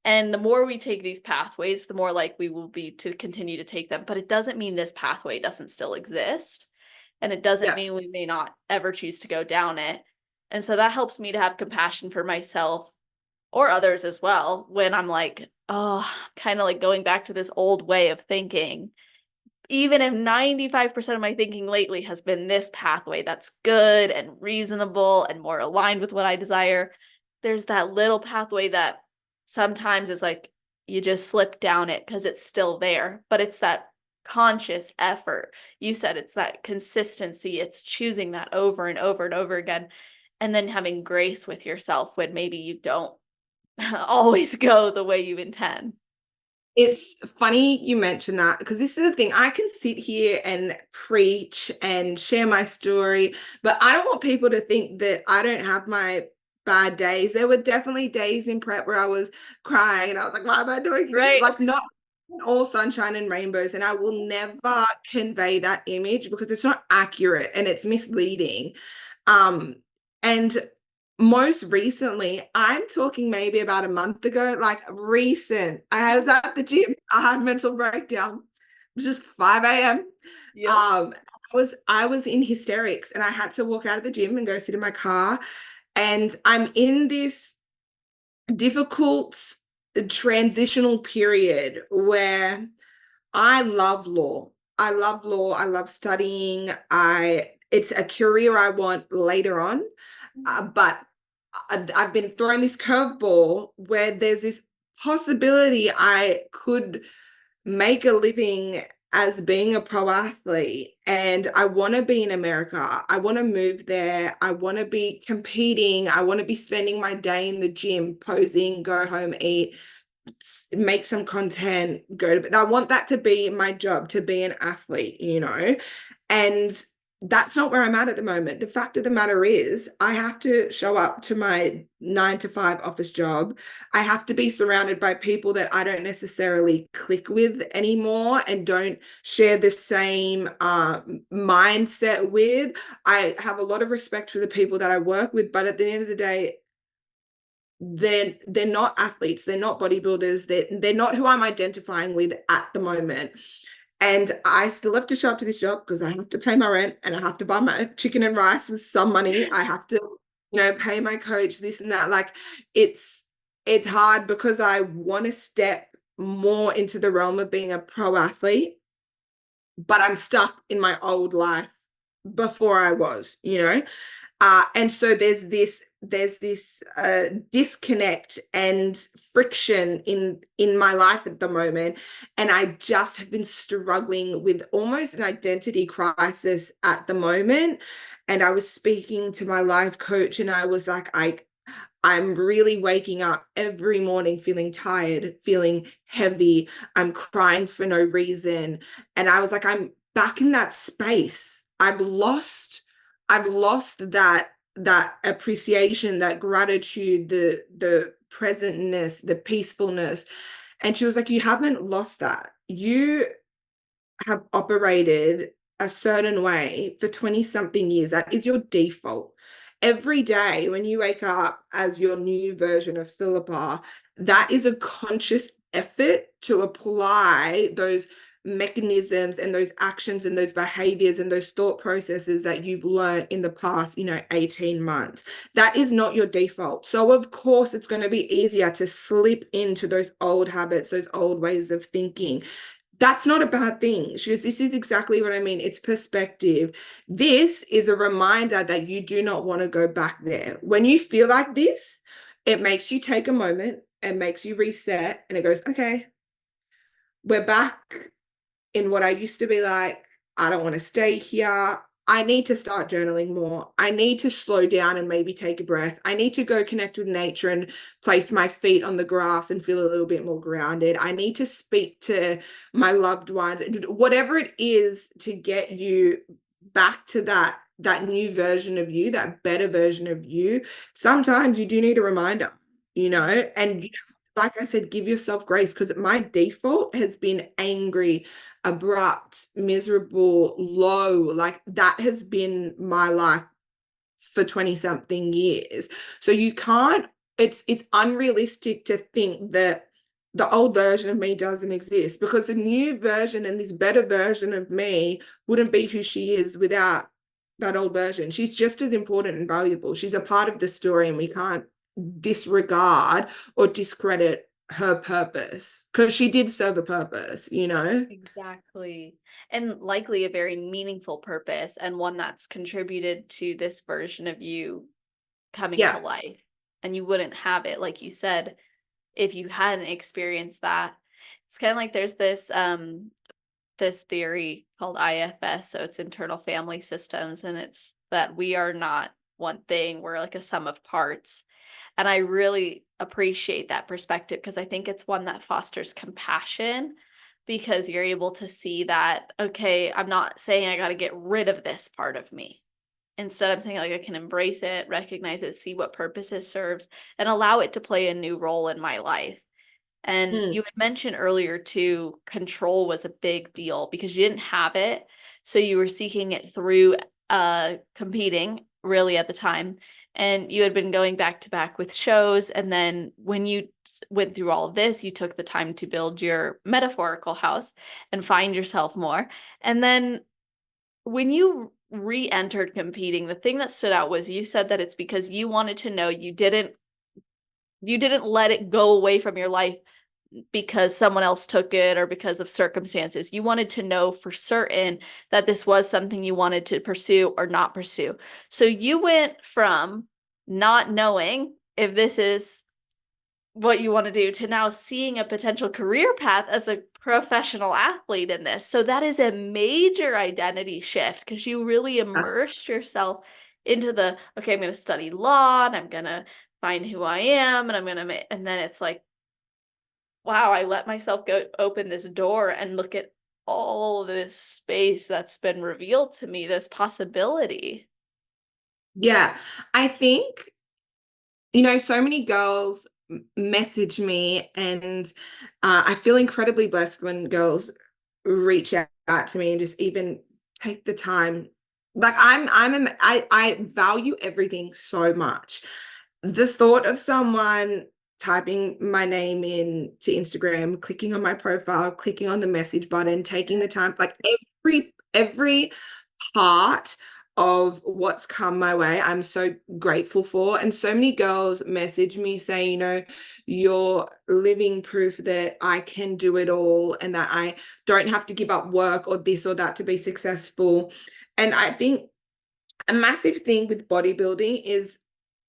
And the more we take these pathways, the more likely we will be to continue to take them. But it doesn't mean this pathway doesn't still exist. And it doesn't mean we may not ever choose to go down it. And so that helps me to have compassion for myself or others as well, when I'm like, oh, kind of like going back to this old way of thinking. Even if 95% of my thinking lately has been this pathway that's good and reasonable and more aligned with what I desire, there's that little pathway that sometimes is like you just slip down it because it's still there. But it's that conscious effort. You said it's that consistency. It's choosing that over and over and over again, and then having grace with yourself when maybe you don't always go the way you intend. It's funny you mention that, because this is the thing. I can sit here and preach and share my story, but I don't want people to think that I don't have my bad days. There were definitely days in prep where I was crying and I was like, why am I doing this? Right. Like, not all sunshine and rainbows. And I will never convey that image because it's not accurate and it's misleading. And most recently, I'm talking maybe about a month ago, like recent, I was at the gym, I had mental breakdown. It was just 5 a.m. Yep. I was in hysterics and I had to walk out of the gym and go sit in my car. And I'm in this difficult transitional period where I love law. I love law. I love studying. It's a career I want later on. But I've been thrown this curveball where there's this possibility I could make a living as being a pro athlete, and I want to be in America. I want to move there. I want to be competing. I want to be spending my day in the gym, posing, go home, eat, make some content, go to bed. I want that to be my job, to be an athlete, you know? And that's not where I'm at the moment. The fact of the matter is, I have to show up to my 9 to 5 office job. I have to be surrounded by people that I don't necessarily click with anymore and don't share the same mindset with. I have a lot of respect for the people that I work with, but at the end of the day, they're not athletes, they're not bodybuilders, they're not who I'm identifying with at the moment. And I still have to show up to this job because I have to pay my rent and I have to buy my chicken and rice with some money. I have to, pay my coach, this and that. Like, it's hard because I want to step more into the realm of being a pro athlete, but I'm stuck in my old life before I was, and so there's this disconnect and friction in my life at the moment, and I just have been struggling with almost an identity crisis at the moment. And I was speaking to my life coach and I was like, I'm really waking up every morning feeling tired, feeling heavy. I'm crying for no reason. And I was like, I'm back in that space. I've lost that appreciation, that gratitude, the presentness, the peacefulness. And she was like, you haven't lost that. You have operated a certain way for 20 something years. That is your default. Every day when you wake up as your new version of Philippa, that is a conscious effort to apply those mechanisms and those actions and those behaviors and those thought processes that you've learned in the past 18 months. That is not your default. So of course it's going to be easier to slip into those old habits, those old ways of thinking. That's not a bad thing. She goes, this is exactly what I mean. It's perspective. This is a reminder that you do not want to go back there. When you feel like this, it makes you take a moment and makes you reset. And it goes, okay, we're back in what I used to be like. I don't want to stay here. I need to start journaling more. I need to slow down and maybe take a breath. I need to go connect with nature and place my feet on the grass and feel a little bit more grounded. I need to speak to my loved ones, whatever it is to get you back to that new version of you, that better version of you. Sometimes you do need a reminder, and like I said, give yourself grace, because my default has been angry, abrupt, miserable, low. Like, that has been my life for 20 something years. So you can't, it's unrealistic to think that the old version of me doesn't exist, because the new version and this better version of me wouldn't be who she is without that old version. She's just as important and valuable. She's a part of the story, and we can't disregard or discredit her purpose, because she did serve a purpose. Exactly. And likely a very meaningful purpose, and one that's contributed to this version of you coming to life. And you wouldn't have it, like you said, if you hadn't experienced that. It's kind of like there's this theory called IFS, so it's internal family systems, and it's that we are not one thing, we're like a sum of parts. And I really appreciate that perspective, because I think it's one that fosters compassion, because you're able to see that, okay, I'm not saying I got to get rid of this part of me. instead I'm saying like I can embrace it, recognize it, see what purpose it serves, and allow it to play a new role in my life. And you had mentioned earlier too, control was a big deal because you didn't have it. So you were seeking it through competing really at the time. And you had been going back to back with shows. And then when you went through all of this, you took the time to build your metaphorical house and find yourself more. And then when you re-entered competing, the thing that stood out was you said that it's because you wanted to know you didn't let it go away from your life because someone else took it or because of circumstances. You wanted to know for certain that this was something you wanted to pursue or not pursue. So you went from not knowing if this is what you want to do to now seeing a potential career path as a professional athlete in this. So that is a major identity shift because you really immersed yourself into the, okay, I'm going to study law and I'm going to find who I am and I'm going to, and then it's like, wow, I let myself go open this door and look at all this space that's been revealed to me, this possibility. Yeah, I think, so many girls message me, and I feel incredibly blessed when girls reach out to me and just even take the time. Like I value everything so much. The thought of someone typing my name in to Instagram, clicking on my profile, clicking on the message button, taking the time, like every part of what's come my way, I'm so grateful for. And so many girls message me saying, you're living proof that I can do it all and that I don't have to give up work or this or that to be successful. And I think a massive thing with bodybuilding is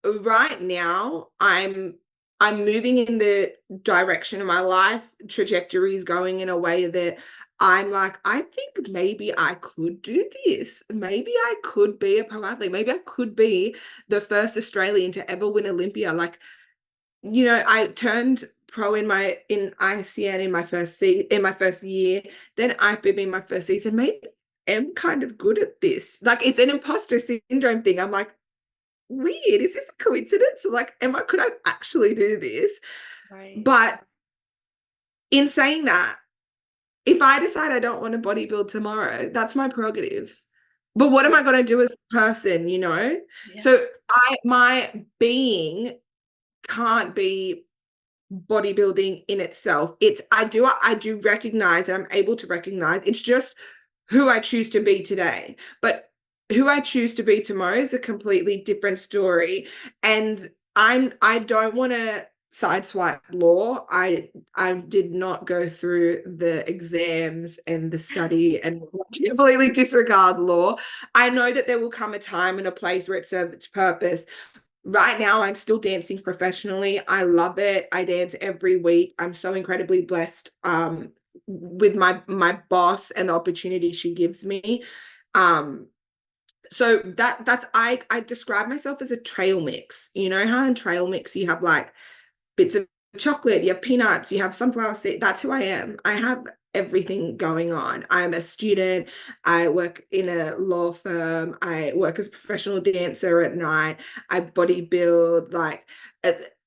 right now I'm moving in the direction of my life trajectory is going in a way that I'm like, I think maybe I could do this. Maybe I could be a pro athlete. Maybe I could be the first Australian to ever win Olympia. Like, I turned pro in ICN in my first year, then IFBB in my first season. Maybe I'm kind of good at this. Like, it's an imposter syndrome thing. I'm like, weird, is this a coincidence? Like, could I actually do this? Right. But in saying that, if I decide I don't want to bodybuild tomorrow, that's my prerogative. But what am I going to do as a person, Yeah. So my being can't be bodybuilding in itself. I do recognize, and I'm able to recognize, it's just who I choose to be today. But who I choose to be tomorrow is a completely different story. And I don't want to sideswipe law. I did not go through the exams and the study and completely disregard law. I know that there will come a time and a place where it serves its purpose. Right now, I'm still dancing professionally. I love it. I dance every week. I'm so incredibly blessed with my boss and the opportunity she gives me. So I describe myself as a trail mix. You know how in trail mix you have like bits of chocolate, you have peanuts, you have sunflower seed. That's who I am. I have everything going on. I'm a student. I work in a law firm. I work as a professional dancer at night. I bodybuild. Like,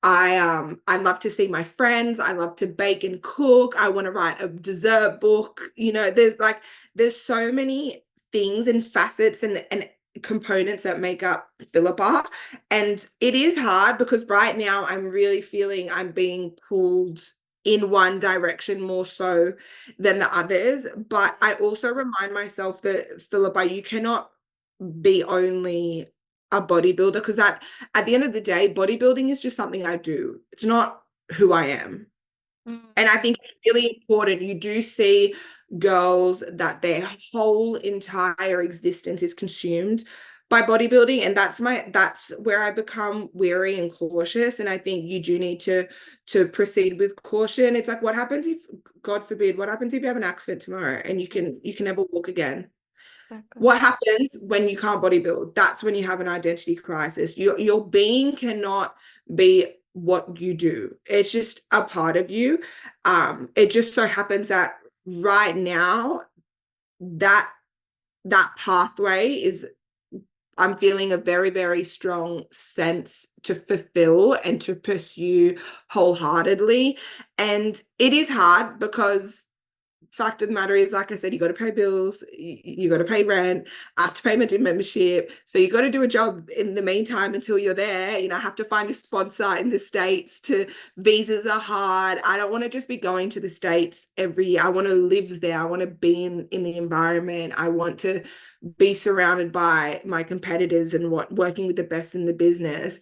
I love to see my friends. I love to bake and cook. I want to write a dessert book. There's so many things and facets and components that make up Philippa. And it is hard because right now I'm really feeling I'm being pulled in one direction more so than the others. But I also remind myself that, Philippa, you cannot be only a bodybuilder, because at the end of the day, bodybuilding is just something I do. It's not who I am. And I think it's really important. You do see girls that their whole entire existence is consumed by bodybuilding, and that's where I become wary and cautious. And I think you do need to proceed with caution. It's like, what happens if, God forbid, what happens if you have an accident tomorrow and you can never walk again? Exactly. What happens when you can't bodybuild? That's when you have an identity crisis. Your being cannot be what you do. It's just a part of you. It just so happens that right now that pathway is, I'm feeling a very, very strong sense to fulfill and to pursue wholeheartedly. And it is hard because fact of the matter is, like I said, you got to pay bills, you got to pay rent, I have to pay my gym membership. So you got to do a job in the meantime until you're there. I have to find a sponsor in the States. Visas are hard. I don't want to just be going to the States every year. I want to live there. I want to be in the environment. I want to be surrounded by my competitors and working with the best in the business.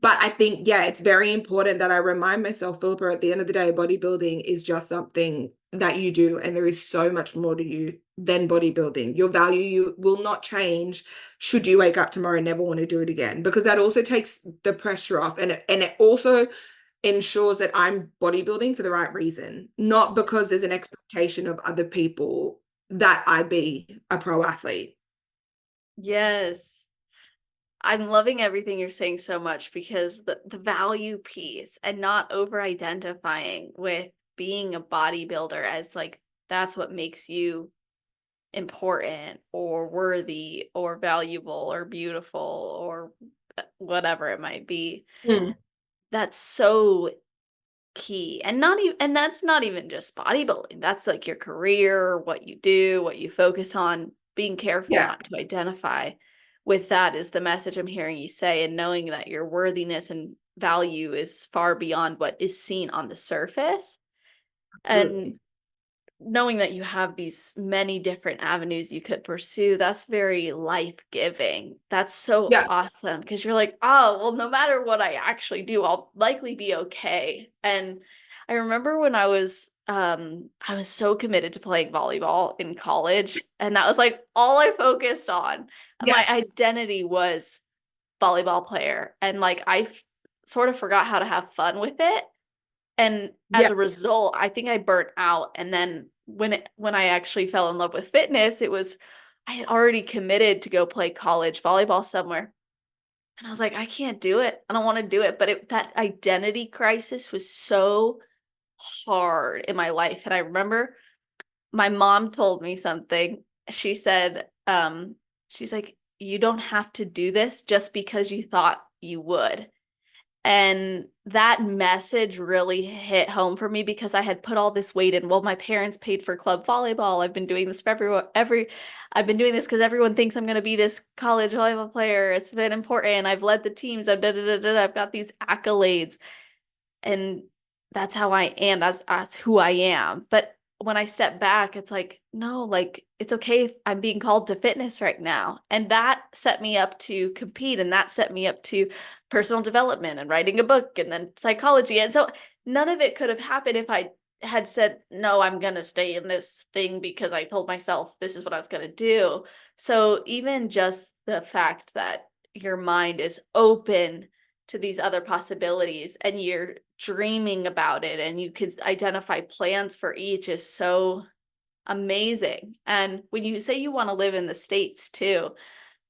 But I think, yeah, it's very important that I remind myself, Philippa, at the end of the day, bodybuilding is just something that you do, and there is so much more to you than bodybuilding. Your value will not change should you wake up tomorrow and never want to do it again, because that also takes the pressure off, and it also ensures that I'm bodybuilding for the right reason, not because there's an expectation of other people that I be a pro athlete. Yes. I'm loving everything you're saying so much, because the value piece and not over identifying with being a bodybuilder as like that's what makes you important or worthy or valuable or beautiful or whatever it might be. Mm. That's so key. And not even, and that's not even just bodybuilding. That's like your career, what you do, what you focus on. Being careful Yeah. not to identify with that is the message I'm hearing you say, and knowing that your worthiness and value is far beyond what is seen on the surface. And knowing that you have these many different avenues you could pursue, that's very life-giving. That's so Yeah. awesome, because you're like, oh, well, no matter what I actually do, I'll likely be okay. And I remember when I was so committed to playing volleyball in college, and that was like all I focused on. My Yeah. identity was volleyball player, and like sort of forgot how to have fun with it. And as Yeah. a result, I think I burnt out. And then when I actually fell in love with fitness, I had already committed to go play college volleyball somewhere. And I was like, I can't do it. I don't want to do it. But that identity crisis was so hard in my life. And I remember my mom told me something. She said, she's like, you don't have to do this just because you thought you would. And that message really hit home for me, because I had put all this weight in. Well, my parents paid for club volleyball. I've been doing this for I've been doing this because everyone thinks I'm going to be this college volleyball player. It's been important. I've led the teams. I've got these accolades, and that's how I am. That's who I am. But when I step back, it's like, no, like it's okay if I'm being called to fitness right now. And that set me up to compete, and that set me up to personal development and writing a book and then psychology. And so none of it could have happened if I had said, no, I'm going to stay in this thing because I told myself this is what I was going to do. So even just the fact that your mind is open to these other possibilities and you're dreaming about it and you could identify plans for each is so amazing. And when you say you want to live in the States too,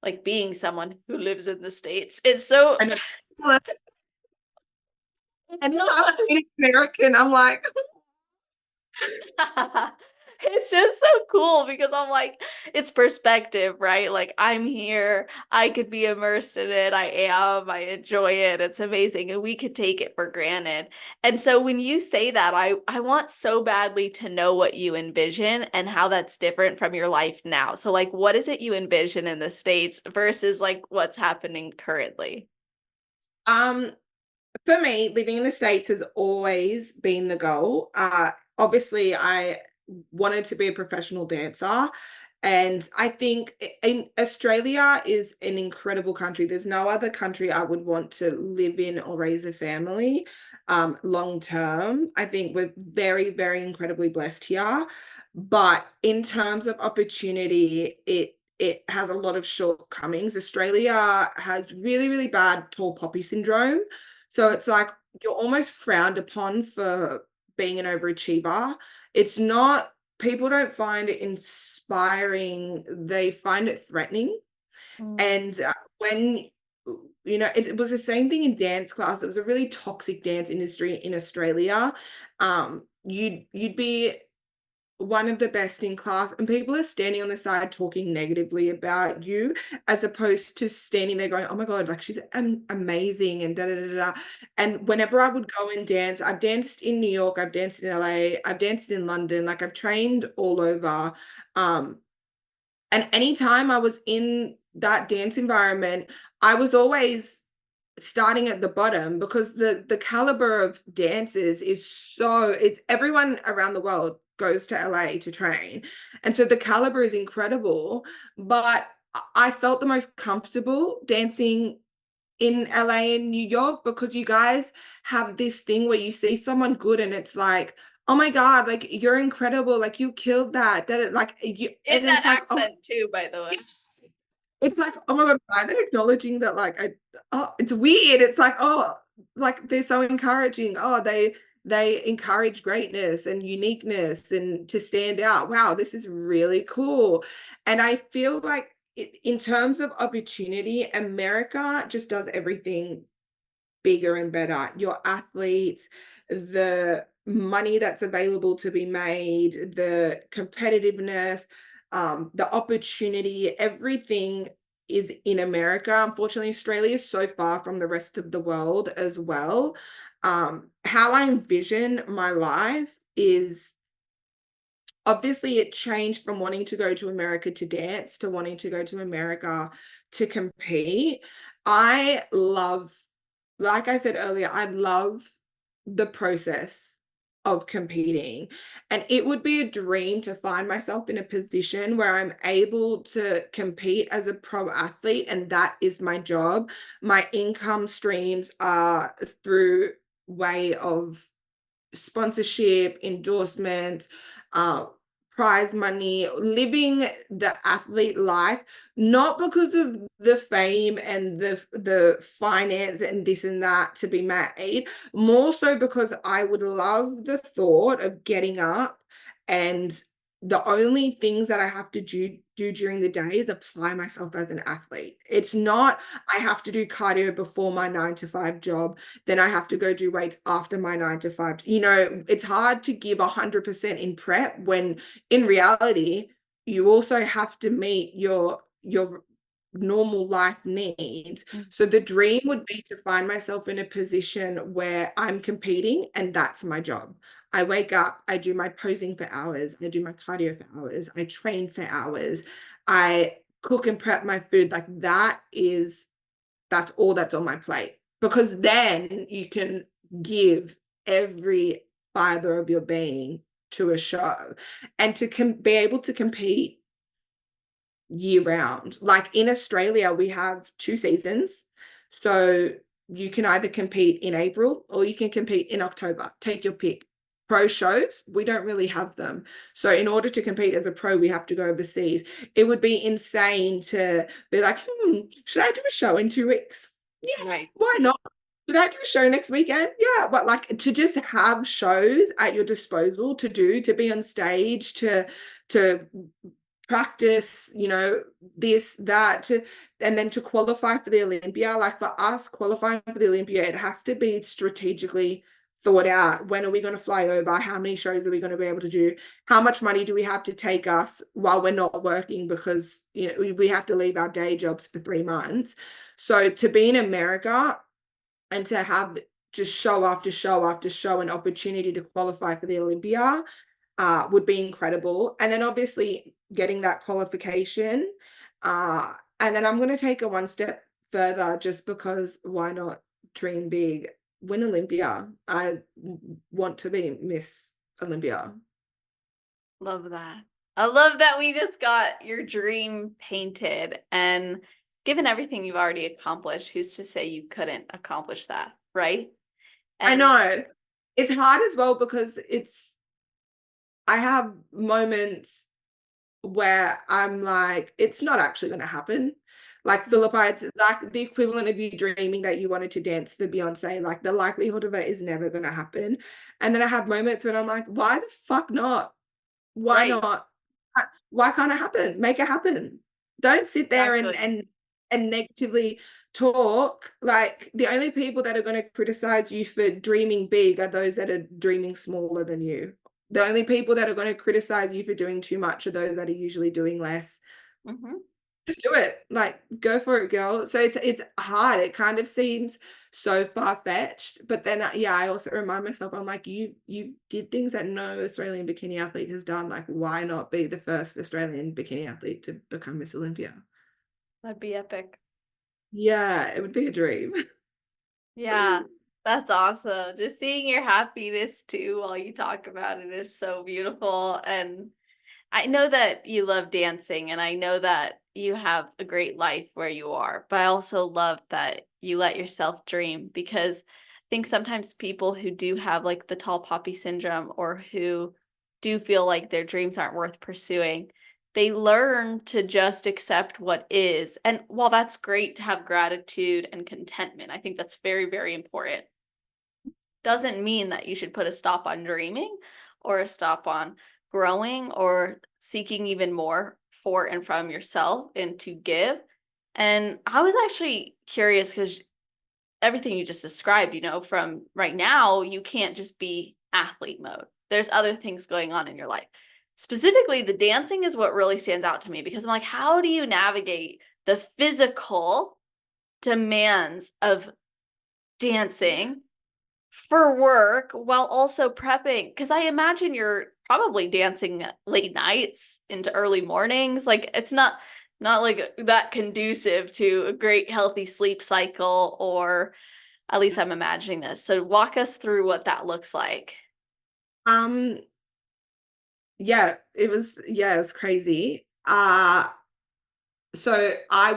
like being someone who lives in the States, it's so I know. And I'm American. I'm like, it's just so cool, because I'm like, it's perspective, right? Like I'm here, I could be immersed in it. I enjoy it. It's amazing. And we could take it for granted. And so when you say that, I want so badly to know what you envision and how that's different from your life now. So like, what is it you envision in the States versus like what's happening currently? for me, living in the States has always been the goal. Obviously, I wanted to be a professional dancer. And I think in Australia is an incredible country. There's no other country I would want to live in or raise a family long term. I think we're very, very incredibly blessed here. But in terms of opportunity, it has a lot of shortcomings. Australia has really, really bad tall poppy syndrome. So it's like you're almost frowned upon for being an overachiever. It's not, people don't find it inspiring, they find it threatening. And when, it was the same thing in dance class. It was a really toxic dance industry in Australia. You'd be one of the best in class, and people are standing on the side talking negatively about you, as opposed to standing there going, oh my God, like she's amazing and da da da da. And whenever I would go and dance, I've danced in New York, I've danced in LA, I've danced in London, like I've trained all over. And anytime I was in that dance environment, I was always starting at the bottom, because the caliber of dancers is so, it's everyone around the world goes to LA to train. And so the caliber is incredible, but I felt the most comfortable dancing in LA and New York, because you guys have this thing where you see someone good and it's like, oh my God, like you're incredible, like you killed that like you, In that like, accent too, by the way. it's like, oh my God, why are they acknowledging that? Like, it's weird. It's like, oh, like they're so encouraging. Oh, they encourage greatness and uniqueness and to stand out. Wow, this is really cool. And I feel like in terms of opportunity, America just does everything bigger and better. Your athletes, the money that's available to be made, the competitiveness, the opportunity, everything is in America. Unfortunately, Australia is so far from the rest of the world as well. How I envision my life is, obviously it changed from wanting to go to America to dance to wanting to go to America to compete. I love, like I said earlier, I love the process of competing. And it would be a dream to find myself in a position where I'm able to compete as a pro athlete, and that is my job. My income streams are through way of sponsorship, endorsement, uh, prize money, living the athlete life, not because of the fame and the finance and this and that to be made, more so because I would love the thought of getting up and the only things that I have to do during the day is apply myself as an athlete. It's not I have to do cardio before my 9 to 5 job, then I have to go do weights after my 9 to 5. It's hard to give 100% in prep when in reality, you also have to meet your normal life needs. So the dream would be to find myself in a position where I'm competing and that's my job. I wake up, I do my posing for hours, I do my cardio for hours, I train for hours, I cook and prep my food. Like that's all that's on my plate, because then you can give every fiber of your being to a show and to be able to compete year round. Like in Australia, we have 2 seasons. So you can either compete in April or you can compete in October. Take your pick. Pro shows, we don't really have them. So in order to compete as a pro, we have to go overseas. It would be insane to be like, should I do a show in 2 weeks? Yeah, right. Why not? Should I do a show next weekend? Yeah, but like to just have shows at your disposal to be on stage, to practice, this, that, and then to qualify for the Olympia. Like for us, qualifying for the Olympia, it has to be strategically thought out. When are we going to fly over? How many shows are we going to be able to do? How much money do we have to take us while we're not working, because we have to leave our day jobs for 3 months. So to be in America and to have just show after show after show, an opportunity to qualify for the Olympia would be incredible. And then obviously getting that qualification. And then I'm going to take it one step further, just because why not dream big, win Olympia. I want to be Miss Olympia. Love that. I love that we just got your dream painted, and given everything you've already accomplished, who's to say you couldn't accomplish that, right? I know. It's hard as well, because I have moments where I'm like, it's not actually going to happen. Like Philippa, it's like the equivalent of you dreaming that you wanted to dance for Beyonce. Like the likelihood of it is never going to happen. And then I have moments when I'm like, why the fuck not? Why not? Why can't it happen? Make it happen. Don't sit there and negatively talk. Like the only people that are going to criticize you for dreaming big are those that are dreaming smaller than you. The only people that are going to criticize you for doing too much are those that are usually doing less. Mm-hmm. Just do it. Like, go for it, girl. So it's hard. It kind of seems so far-fetched, but then yeah, I also remind myself, I'm like, you did things that no Australian bikini athlete has done. Like, why not be the first Australian bikini athlete to become Miss Olympia? That'd be epic. Yeah, it would be a dream. Yeah, that's awesome. Just seeing your happiness too while you talk about it is so beautiful. And I know that you love dancing, and I know that you have a great life where you are, but I also love that you let yourself dream, because I think sometimes people who do have like the tall poppy syndrome, or who do feel like their dreams aren't worth pursuing, they learn to just accept what is. And while that's great to have gratitude and contentment, I think that's very, very important, doesn't mean that you should put a stop on dreaming or a stop on growing or seeking even more for and from yourself and to give. And I was actually curious, because everything you just described, from right now, you can't just be athlete mode. There's other things going on in your life. Specifically, the dancing is what really stands out to me, because I'm like, how do you navigate the physical demands of dancing for work while also prepping? Because I imagine you're probably dancing late nights into early mornings. Like, it's not like that conducive to a great healthy sleep cycle, or at least I'm imagining this. So walk us through what that looks like. Um, it was crazy. So I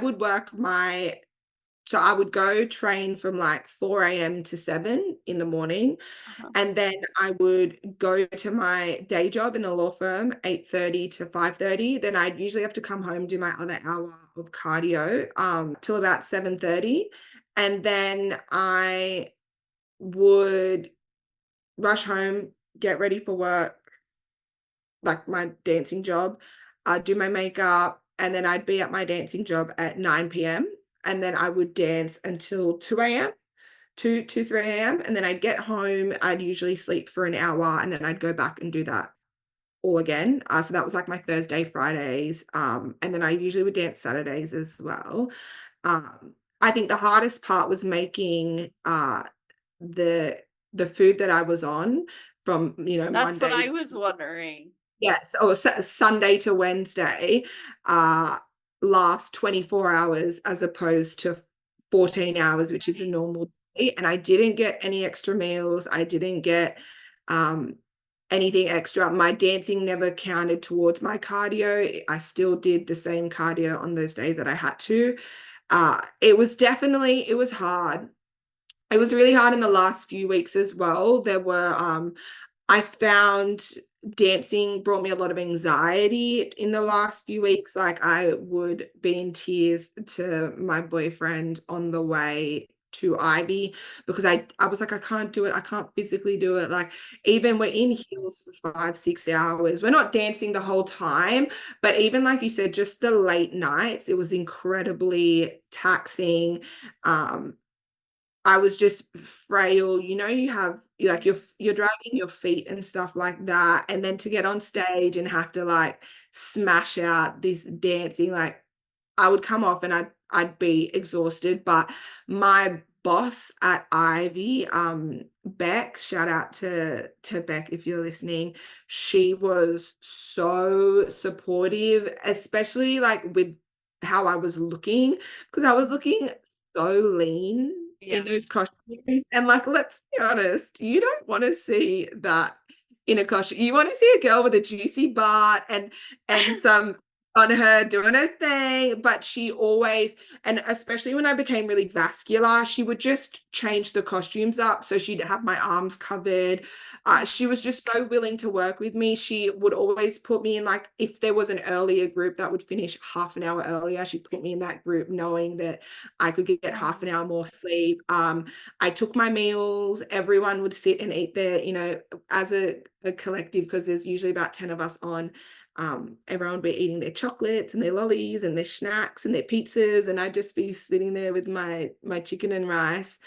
would go train from like 4 a.m. to 7 in the morning. Uh-huh. And then I would go to my day job in the law firm, 8:30 to 5:30. Then I'd usually have to come home, do my other hour of cardio, till about 7:30. And then I would rush home, get ready for work, like my dancing job. I'd do my makeup, and then I'd be at my dancing job at 9 p.m. And then I would dance until 2 a.m. 2 to 3 a.m. And then I'd get home. I'd usually sleep for an hour, and then I'd go back and do that all again. So that was like my Thursday, Fridays. And then I usually would dance Saturdays as well. I think the hardest part was making the food that I was on from, That's what Monday. I was wondering. Yes, or Sunday to Wednesday, last 24 hours as opposed to 14 hours, which is a normal day. And I didn't get any extra meals. I didn't get anything extra. My dancing never counted towards my cardio. I still did the same cardio on those days that I had to. It was hard. It was really hard in the last few weeks as well. I found dancing brought me a lot of anxiety in the last few weeks. Like, I would be in tears to my boyfriend on the way to Ivy, because I was like, I can't do it. I can't physically do it. Like, even we're in heels for 5, 6 hours. We're not dancing the whole time, but even like you said, just the late nights, it was incredibly taxing. I was just frail. You have like you're dragging your feet and stuff like that, and then to get on stage and have to like smash out this dancing, like, I would come off and I'd be exhausted. But my boss at Ivy, Beck, shout out to Beck if you're listening. She was so supportive, especially like with how I was looking, because I was looking so lean in those costumes. And like, let's be honest, you don't want to see that in a costume. You want to see a girl with a juicy butt and some on her doing her thing. But she always, and especially when I became really vascular, she would just change the costumes up so she'd have my arms covered. She was just so willing to work with me. She would always put me in, like, if there was an earlier group that would finish half an hour earlier, she'd put me in that group knowing that I could get half an hour more sleep. I took my meals. Everyone would sit and eat there, as a collective, because there's usually about 10 of us on. Everyone would be eating their chocolates and their lollies and their snacks and their pizzas, and I'd just be sitting there with my chicken and rice.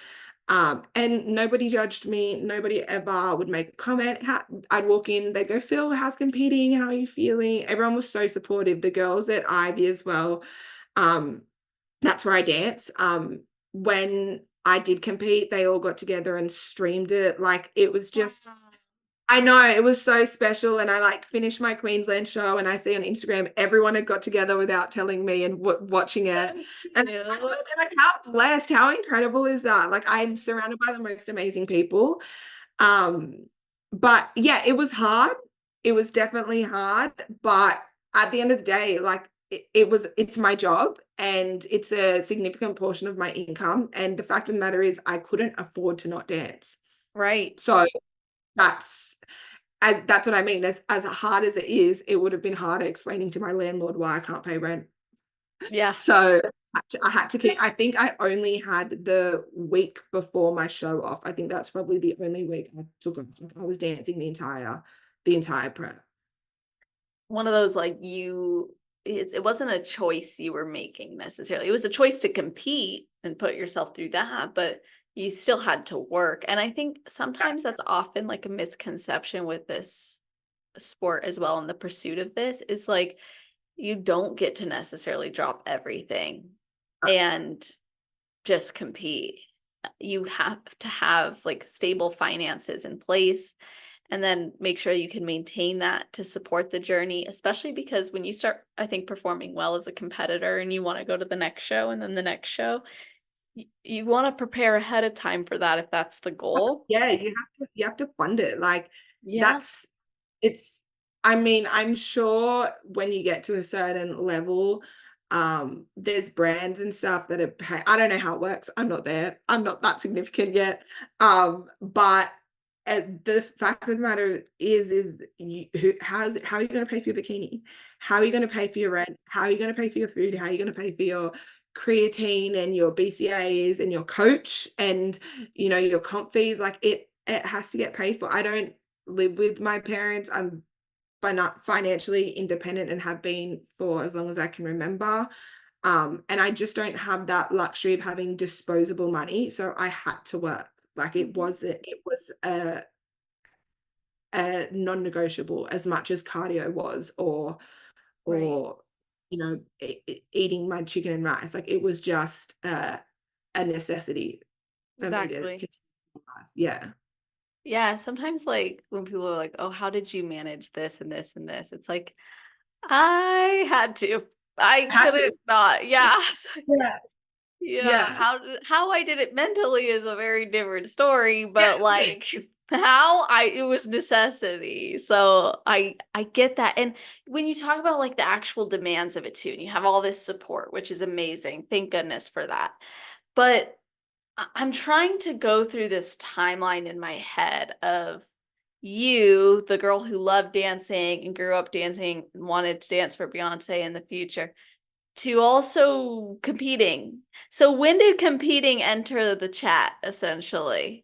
And nobody judged me. Nobody ever would make a comment. I'd walk in, they'd go, Phil, how's competing? How are you feeling? Everyone was so supportive. The girls at Ivy as well. That's where I dance. When I did compete, they all got together and streamed it. Like, it was just, I know, it was so special. And I like finished my Queensland show, and I see on Instagram everyone had got together without telling me and watching it. And I thought, like, how blessed, how incredible is that? Like, I'm surrounded by the most amazing people. But yeah, it was hard. It was definitely hard. But at the end of the day, like, it's my job, and it's a significant portion of my income. And the fact of the matter is, I couldn't afford to not dance. Right. So that's what I mean. As hard as it is, it would have been harder explaining to my landlord why I can't pay rent. Yeah. So I had to keep, I think I only had the week before my show off. I think that's probably the only week I took off. I was dancing the entire prep. One of those, like, it wasn't a choice you were making necessarily. It was a choice to compete and put yourself through that, but you still had to work. And I think sometimes that's often like a misconception with this sport as well. In the pursuit of this is like, you don't get to necessarily drop everything and just compete. You have to have like stable finances in place, and then make sure you can maintain that to support the journey, especially because when you start, I think, performing well as a competitor and you want to go to the next show and then the next show, you want to prepare ahead of time for that if that's the goal. Yeah, you have to fund it. Like, Yeah. I mean, I'm sure when you get to a certain level, there's brands and stuff that are I don't know how it works. I'm not there. I'm not that significant yet. But the fact of the matter is how are you going to pay for your bikini? How are you going to pay for your rent? How are you going to pay for your food? How are you going to pay for your creatine and your BCAAs and your coach and, your comp fees? Like, it has to get paid for. I don't live with my parents. I'm not financially independent and have been for as long as I can remember. And I just don't have that luxury of having disposable money. So I had to work. Like, it was a non-negotiable, as much as cardio was, or Right. eating my chicken and rice. Like, it was just a necessity for me to Exactly. continue life. Yeah. Yeah. Sometimes, like, when people are like, oh, how did you manage this and this and this? It's like, I had to. I I had to. couldn't not. Yeah. Yeah. Yeah, Yeah. how I did it mentally is a very different story, but Yeah. like it was necessity. So I get that. And when you talk about like the actual demands of it too, and you have all this support, which is amazing. Thank goodness for that. But I'm trying to go through this timeline in my head of you, the girl who loved dancing and grew up dancing and wanted to dance for Beyonce in the future, to also competing. So when did competing enter the chat, essentially?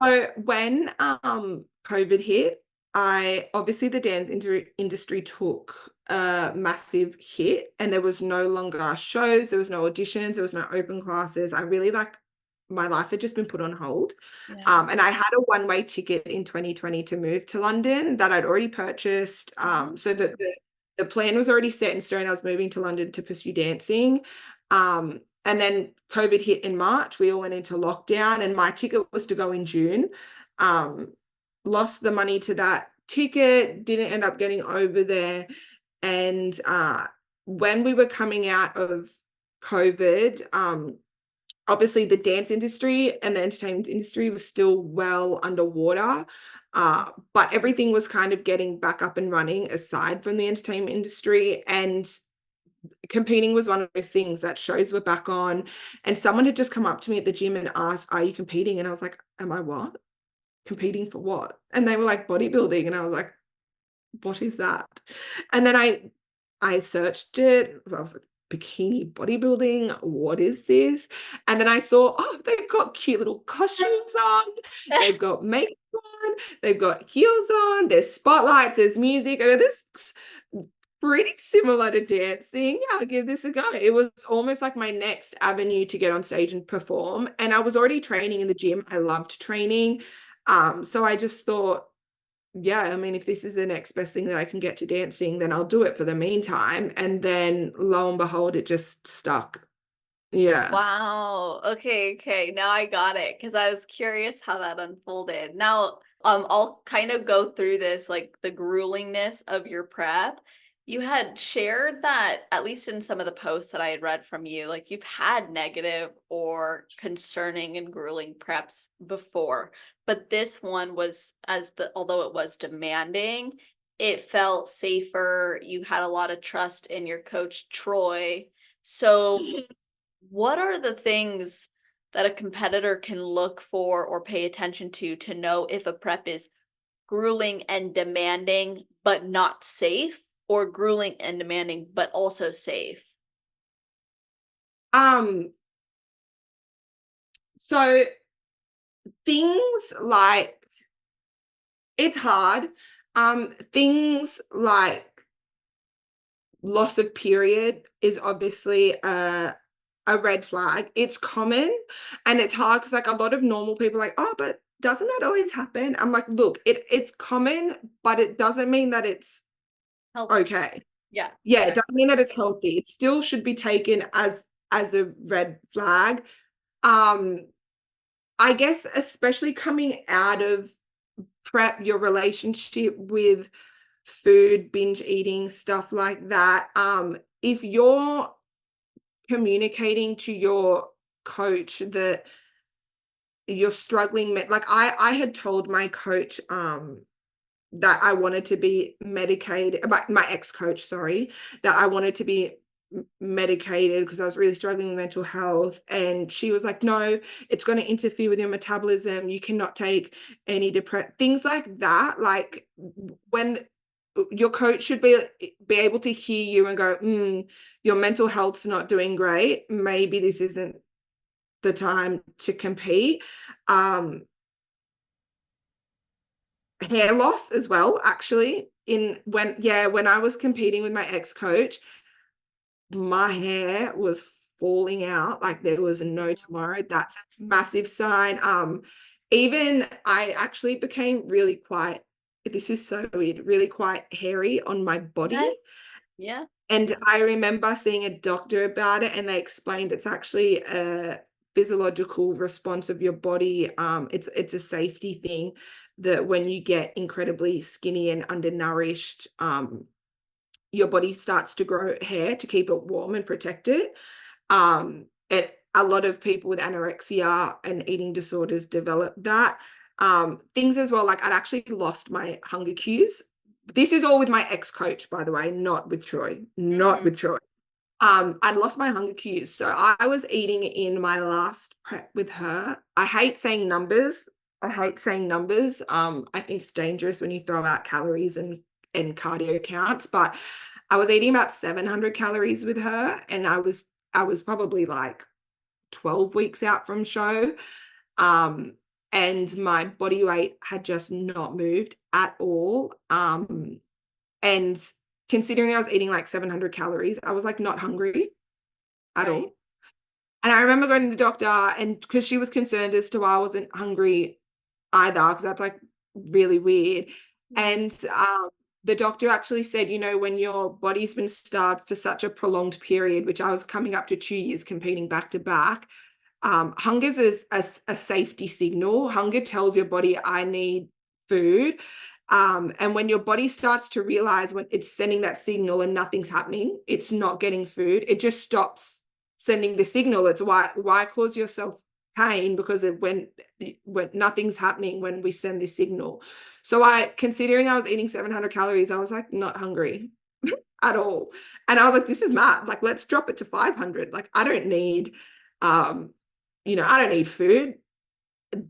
So when COVID hit, I obviously the dance industry took a massive hit, and there was no longer shows, there was no auditions, there was no open classes. I really my life had just been put on hold. Yeah. And I had a one-way ticket in 2020 to move to London that I'd already purchased. So that the plan was already set in stone. I was moving to London to pursue dancing. And then COVID hit in March. We all went into lockdown, and my ticket was to go in June. Lost the money to that ticket, didn't end up getting over there. And when we were coming out of COVID, obviously the dance industry and the entertainment industry was still well underwater. But everything was kind of getting back up and running aside from the entertainment industry. And competing was one of those things that shows were back on. And someone had just come up to me at the gym and asked, are you competing? And I was like, am I what? Competing for what? And they were like, bodybuilding. And I was like, what is that? And then I searched it. I was like, bikini bodybuilding, what is this? And then I saw, oh, they've got cute little costumes on, they've got makeup on, they've got heels on, there's spotlights, there's music. Oh, this looks pretty similar to dancing. I'll give this a go. It was almost like my next avenue to get on stage and perform. And I was already training in the gym. I loved training. So I just thought, yeah, I mean, if this is the next best thing that I can get to dancing, then I'll do it for the meantime. And then lo and behold, it just stuck. Yeah. Wow. Okay. Now I got it because I was curious how that unfolded. Now, I'll kind of go through this, like the gruelingness of your prep. You had shared that, at least in some of the posts that I had read from you, like you've had negative or concerning and grueling preps before, but this one was, although it was demanding, it felt safer. You had a lot of trust in your coach, Troy. So what are the things that a competitor can look for or pay attention to know if a prep is grueling and demanding but not safe, or grueling and demanding but also safe? So things like, it's hard. Things like loss of period is obviously a red flag. It's common and it's hard because like a lot of normal people are like, oh, but doesn't that always happen? I'm like, look, it's common, but it doesn't mean that it's Healthy. okay. Yeah. Yeah, it doesn't mean that it's healthy. It still should be taken as a red flag. I guess especially coming out of prep, your relationship with food, binge eating, stuff like that. If you're communicating to your coach that you're struggling, like I had told my coach that I wanted to be medicated, my ex-coach, sorry, that I wanted to be medicated because I was really struggling with mental health. And she was like, no, it's going to interfere with your metabolism. You cannot take any things like that. Like when your coach should be able to hear you and go, your mental health's not doing great. Maybe this isn't the time to compete. Hair loss as well, actually. When I was competing with my ex-coach, my hair was falling out like there was no tomorrow. That's a massive sign. Even I actually became really quite, this is so weird, really quite hairy on my body. Yes. Yeah. And I remember seeing a doctor about it, and they explained it's actually a physiological response of your body. It's a safety thing that when you get incredibly skinny and undernourished, your body starts to grow hair to keep it warm and protect it. A lot of people with anorexia and eating disorders develop that. Things as well, like I'd actually lost my hunger cues. This is all with my ex-coach, by the way, not with Troy, not with Troy. I'd lost my hunger cues. So I was eating in my last prep with her. I hate saying numbers. I think it's dangerous when you throw out calories and cardio counts, but I was eating about 700 calories with her, and I was probably like 12 weeks out from show. And my body weight had just not moved at all. And considering I was eating like 700 calories, I was like not hungry at all. And I remember going to the doctor, and because she was concerned as to why I wasn't hungry either, because that's like really weird. And the doctor actually said, when your body's been starved for such a prolonged period, which I was coming up to 2 years competing back to back, hunger is a safety signal. Hunger tells your body, I need food. And when your body starts to realize when it's sending that signal and nothing's happening, it's not getting food, it just stops sending the signal. It's why cause yourself pain, because when nothing's happening when we send this signal. So considering I was eating 700 calories, I was like not hungry at all. And I was like, this is mad. Like, let's drop it to 500. Like, I don't need, I don't need food.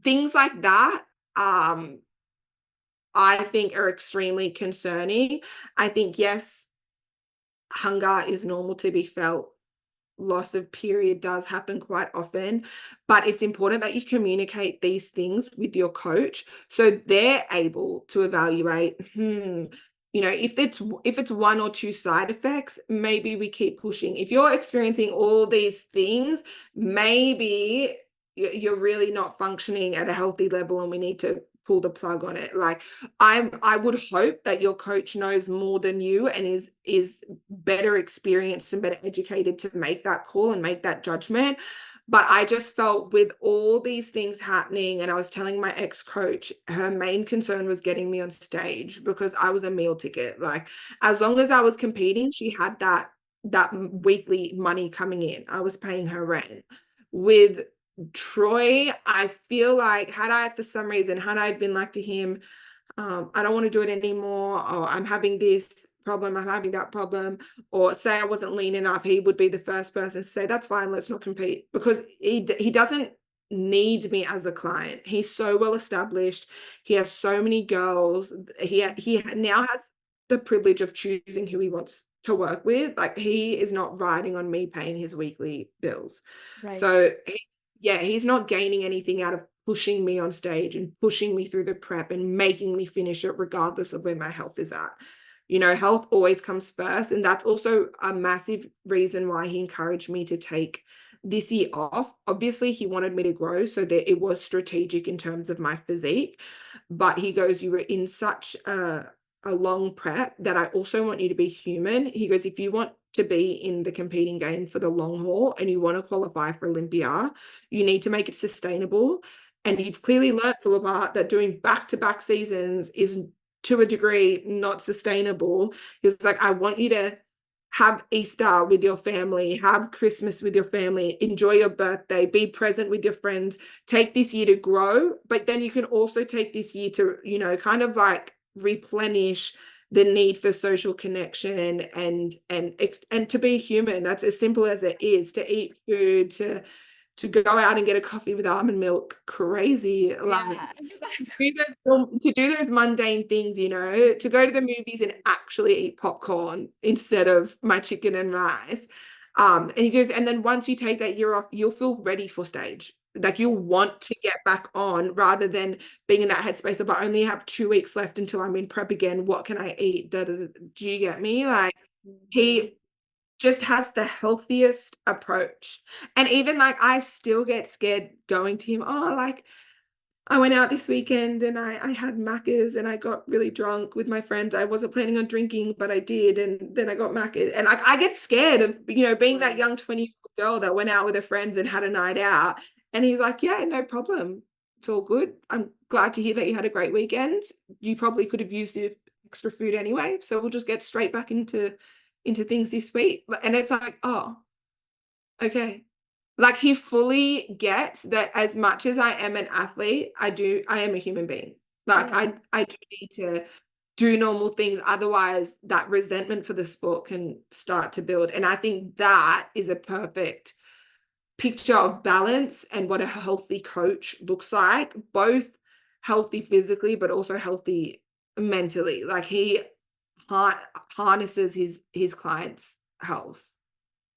Things like that, I think are extremely concerning. I think, yes, hunger is normal to be felt. Loss of period does happen quite often, but it's important that you communicate these things with your coach so they're able to evaluate, you know, if it's one or two side effects, maybe we keep pushing. If you're experiencing all these things, maybe you're really not functioning at a healthy level and we need to pull the plug on it. Like I would hope that your coach knows more than you and is better experienced and better educated to make that call and make that judgment. But I just felt with all these things happening, and I was telling my ex-coach, her main concern was getting me on stage because I was a meal ticket. Like, as long as I was competing, she had that weekly money coming in. I was paying her rent. With Troy, I feel like had I been like to him, I don't want to do it anymore, or I'm having this problem, I'm having that problem, or say I wasn't lean enough, he would be the first person to say, that's fine, let's not compete, because he doesn't need me as a client. He's so well established. He has so many girls. He now has the privilege of choosing who he wants to work with. Like, he is not riding on me paying his weekly bills. Right. So he's not gaining anything out of pushing me on stage and pushing me through the prep and making me finish it regardless of where my health is at. You know, health always comes first. And that's also a massive reason why he encouraged me to take this year off. Obviously, he wanted me to grow, so that it was strategic in terms of my physique. But he goes, you were in such a long prep that I also want you to be human. He goes, if you want to be in the competing game for the long haul and you want to qualify for Olympia, you need to make it sustainable. And you've clearly learned, Philippa, that doing back-to-back seasons is, to a degree, not sustainable. He was like, I want you to have Easter with your family, have Christmas with your family, enjoy your birthday, be present with your friends, take this year to grow. But then you can also take this year to, you know, kind of like replenish the need for social connection and to be human. That's as simple as it is. To eat food, to go out and get a coffee with almond milk, crazy. Like, to do those mundane things, you know, to go to the movies and actually eat popcorn instead of my chicken and rice. And he goes, and then once you take that year off, you'll feel ready for stage. Like, you'll want to get back on rather than being in that headspace of, I only have 2 weeks left until I'm in prep again. What can I eat? Do you get me? Like, he just has the healthiest approach. And even like, I still get scared going to him. Oh, like, I went out this weekend and I had Macca's and I got really drunk with my friends. I wasn't planning on drinking, but I did. And then I got Macca's. And I get scared of, you know, being that young 20-year-old girl that went out with her friends and had a night out. And he's like, yeah, no problem. It's all good. I'm glad to hear that you had a great weekend. You probably could have used the extra food anyway. So we'll just get straight back into things this week. And it's like, oh, okay. Like, he fully gets that as much as I am an athlete, I am a human being. Like, I do need to do normal things. Otherwise, that resentment for the sport can start to build. And I think that is a perfect picture of balance and what a healthy coach looks like, both healthy physically, but also healthy mentally. Like, he harnesses his clients' health.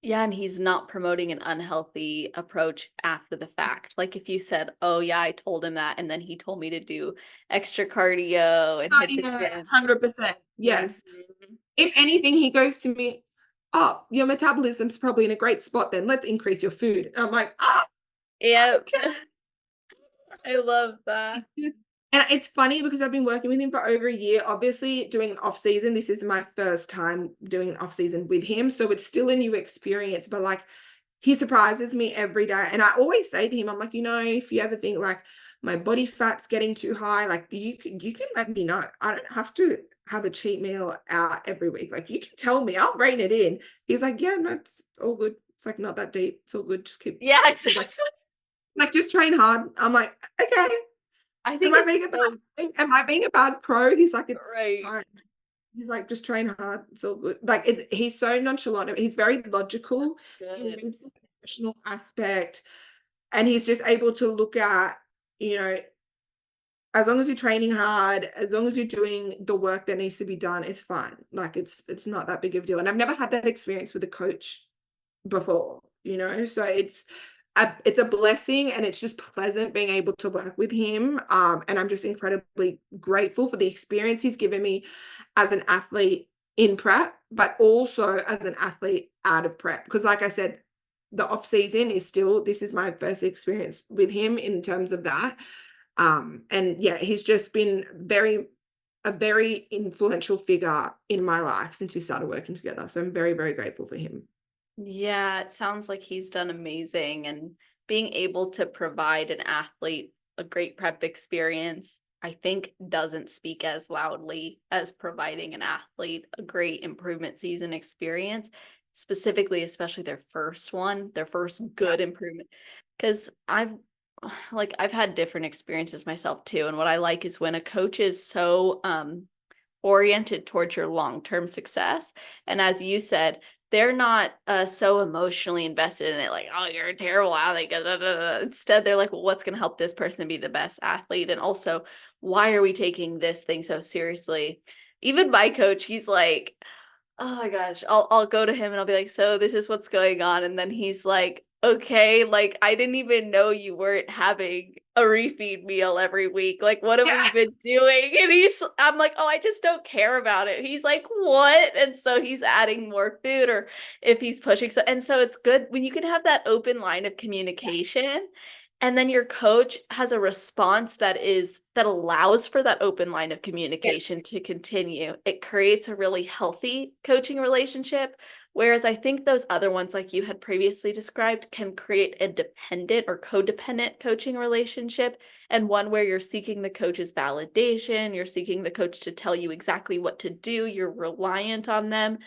Yeah, and he's not promoting an unhealthy approach after the fact. Like, if you said, oh yeah, I told him that, and then he told me to do extra cardio and hit the gym. 100%. Yes. Mhm. If anything, he goes to me, oh, your metabolism's probably in a great spot then. Let's increase your food. And I'm like, Yep. okay. I love that. And it's funny because I've been working with him for over a year, obviously doing an off season. This is my first time doing an off season with him. So it's still a new experience, but like, he surprises me every day. And I always say to him, I'm like, you know, if you ever think like my body fat's getting too high, like you can let me know. I don't have to have a cheat meal out every week. Like, you can tell me, I'll rein it in. He's like, yeah, no, it's all good. It's like not that deep. It's all good. Just keep. Yeah, exactly. Like, just train hard. I'm like, okay. I think am I being a bad pro? He's like, it's right. fine. He's like, just train hard. It's all good. Like, he's so nonchalant. He's very logical in the emotional aspect. And he's just able to look at, you know, as long as you're training hard, as long as you're doing the work that needs to be done, it's fine. Like, it's not that big of a deal. And I've never had that experience with a coach before, you know, so it's a blessing, and it's just pleasant being able to work with him. And I'm just incredibly grateful for the experience he's given me. as an athlete in prep, but also as an athlete out of prep. Because like I said, the off season is still, this is my first experience with him in terms of that. And yeah, he's just been a very influential figure in my life since we started working together. So I'm very, very grateful for him. Yeah, it sounds like he's done amazing, and being able to provide an athlete a great prep experience, I think doesn't speak as loudly as providing an athlete a great improvement season experience, specifically, especially their first one, their first good improvement. Because I've had different experiences myself too. And what I like is when a coach is so oriented towards your long-term success. And as you said, they're not so emotionally invested in it, like, oh, you're a terrible athlete. Da, da, da, da. Instead, they're like, well, what's going to help this person be the best athlete? And also, why are we taking this thing so seriously? Even my coach, he's like, oh my gosh, I'll go to him and I'll be like, so this is what's going on. And then he's like, okay, like I didn't even know you weren't having a refeed meal every week. Like, what have we been doing? And I'm like, oh, I just don't care about it. He's like, what? And so he's adding more food, or if he's pushing. And so it's good when you can have that open line of communication. And then your coach has a response that allows for that open line of communication to continue. It creates a really healthy coaching relationship. Whereas I think those other ones, like you had previously described, can create a dependent or codependent coaching relationship, and one where you're seeking the coach's validation, you're seeking the coach to tell you exactly what to do, you're reliant on them.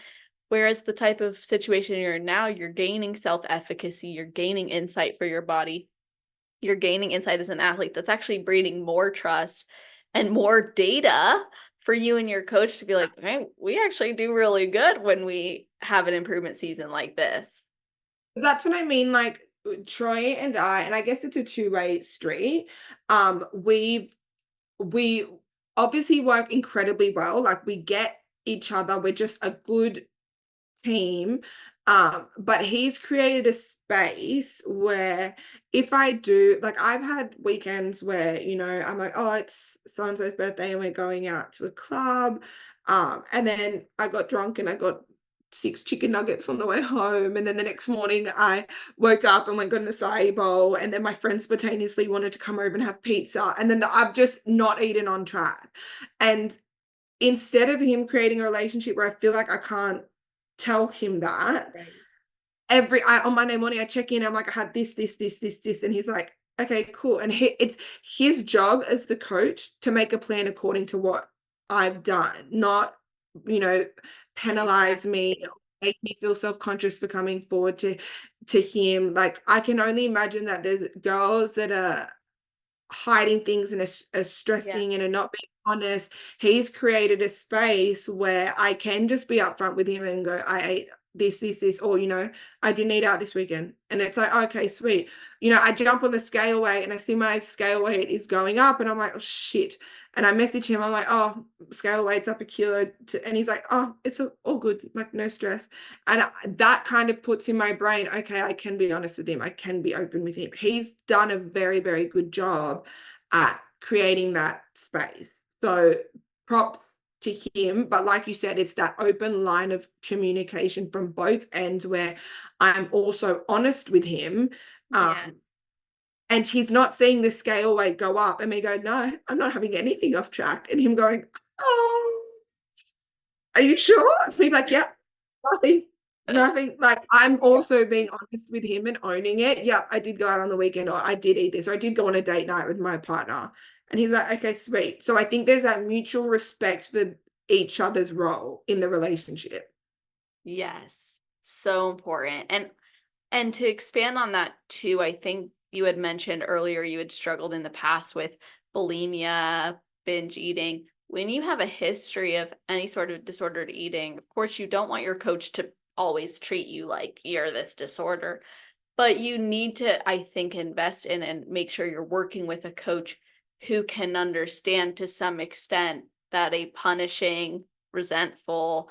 Whereas the type of situation you're in now, you're gaining self-efficacy, you're gaining insight for your body, you're gaining insight as an athlete that's actually breeding more trust and more data for you and your coach to be like, hey, we actually do really good when we have an improvement season like this. That's what I mean. Like Troy and I guess it's a two-way street. We obviously work incredibly well. Like we get each other. We're just a good team. But he's created a space where if I do, like I've had weekends where, I'm like, oh, it's so-and-so's birthday and we're going out to a club. And then I got drunk and I got 6 chicken nuggets on the way home. And then the next morning I woke up and went got an acai bowl. And then my friend spontaneously wanted to come over and have pizza. And then I've just not eaten on track. And instead of him creating a relationship where I feel like I can't tell him that, on Monday morning I check in, I'm like, I had this, and he's like, okay, cool. And it's his job as the coach to make a plan according to what I've done, not penalize me, make me feel self-conscious for coming forward to him. Like I can only imagine that there's girls that are hiding things and are stressing and are not being honest. He's created a space where I can just be upfront with him and go, I ate this, or, I didn't eat out this weekend. And it's like, okay, sweet. I jump on the scale weight and I see my scale weight is going up and I'm like, oh shit. And I message him, I'm like, oh, scale weight's up a kilo. And he's like, oh, it's all good, like no stress. And that kind of puts in my brain, okay, I can be honest with him. I can be open with him. He's done a very, very good job at creating that space. So props to him. But like you said, it's that open line of communication from both ends where I'm also honest with him. And he's not seeing the scale weight go up and me go, no, I'm not having anything off track. And him going, oh, are you sure? And me like, yeah, nothing. Like I'm also being honest with him and owning it. Yeah, I did go out on the weekend, or I did eat this, or I did go on a date night with my partner. And he's like, okay, sweet. So I think there's that mutual respect for each other's role in the relationship. Yes, so important. And to expand on that too, I think you had mentioned earlier you had struggled in the past with bulimia, binge eating. When you have a history of any sort of disordered eating, of course, you don't want your coach to always treat you like you're this disorder, but you need to, I think, invest in and make sure you're working with a coach who can understand to some extent that a punishing, resentful,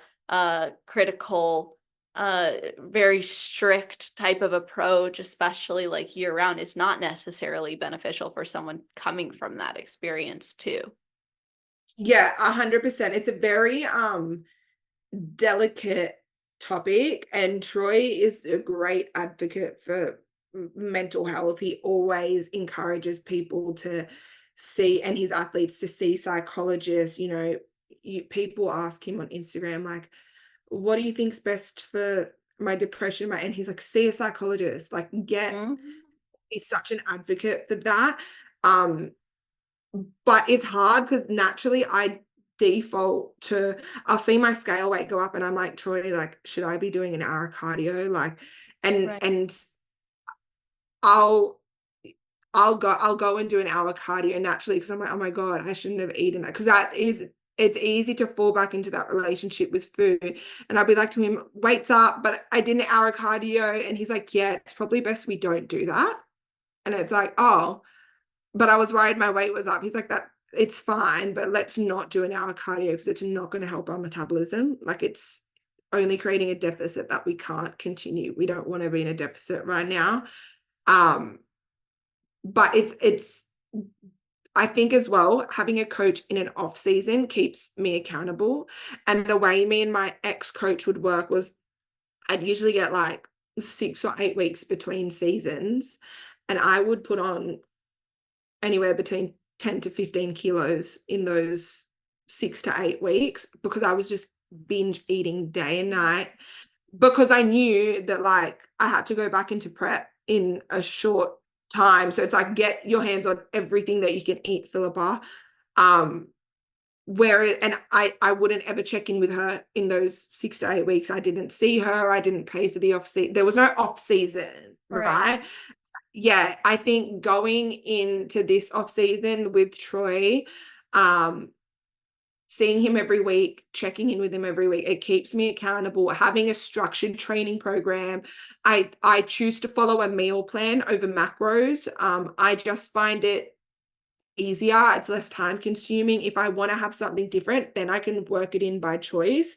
critical, very strict type of approach, especially like year round, is not necessarily beneficial for someone coming from that experience too. Yeah, 100%. It's a very delicate topic, and Troy is a great advocate for mental health. He always encourages people to see, and his athletes to see psychologists. People ask him on Instagram, like, what do you think's best for my depression? And he's like, see a psychologist, like, he's such an advocate for that. Um, but it's hard because naturally I default to, I'll see my scale weight go up and I'm like, Troy, like, should I be doing an hour of cardio? Like, and Right. and I'll I'll go and do an hour cardio naturally because I'm like, oh my God, I shouldn't have eaten that. Because it's easy to fall back into that relationship with food. And I'll be like to him, weight's up, but I did an hour cardio. And he's like, yeah, it's probably best we don't do that. And it's like, oh, but I was worried my weight was up. He's like, that it's fine, but let's not do an hour cardio because it's not going to help our metabolism. Like, it's only creating a deficit that we can't continue. We don't want to be in a deficit right now. But it's I think as well, having a coach in an off season keeps me accountable. And the way me and my ex-coach would work was I'd usually get like 6 or 8 weeks between seasons, and I would put on anywhere between 10 to 15 kilos in those 6 to 8 weeks because I was just binge eating day and night, because I knew that like I had to go back into prep in a short time. So it's like, get your hands on everything that you can eat, Philippa. And I wouldn't ever check in with her in those 6 to 8 weeks. I didn't see her. I didn't pay for the off season. There was no off season, right? Yeah, I think going into this off season with Troy, seeing him every week, checking in with him every week, it keeps me accountable. Having a structured training program, I choose to follow a meal plan over macros. I just find it easier. It's less time consuming. If I want to have something different, then I can work it in by choice.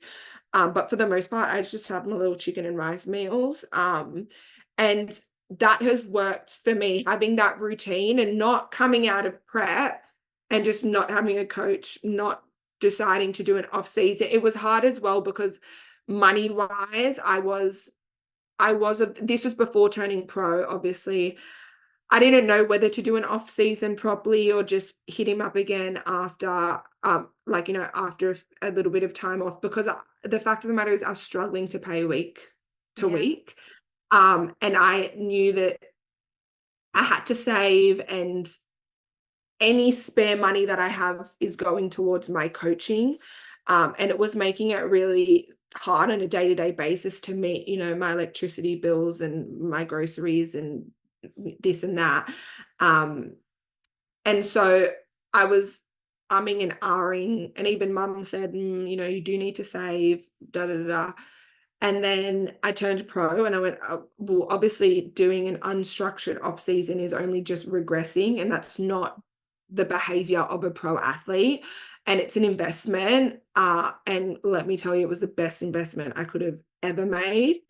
But for the most part, I just have my little chicken and rice meals. And that has worked for me, having that routine and not coming out of prep and just not having a coach, not deciding to do an off season. It was hard as well because money wise, this was before turning pro, obviously. I didn't know whether to do an off season properly or just hit him up again after, after a little bit of time off, because the fact of the matter is I was struggling to pay week to week. And I knew that I had to save, and any spare money that I have is going towards my coaching. And it was making it really hard on a day-to-day basis to meet, my electricity bills and my groceries and this and that. And so I was umming and ahhing, and even mum said, you do need to save, da da da. And then I turned pro and I went, oh, well, obviously doing an unstructured off season is only just regressing, and that's not the behavior of a pro athlete. And it's an investment. And let me tell you, it was the best investment I could have ever made.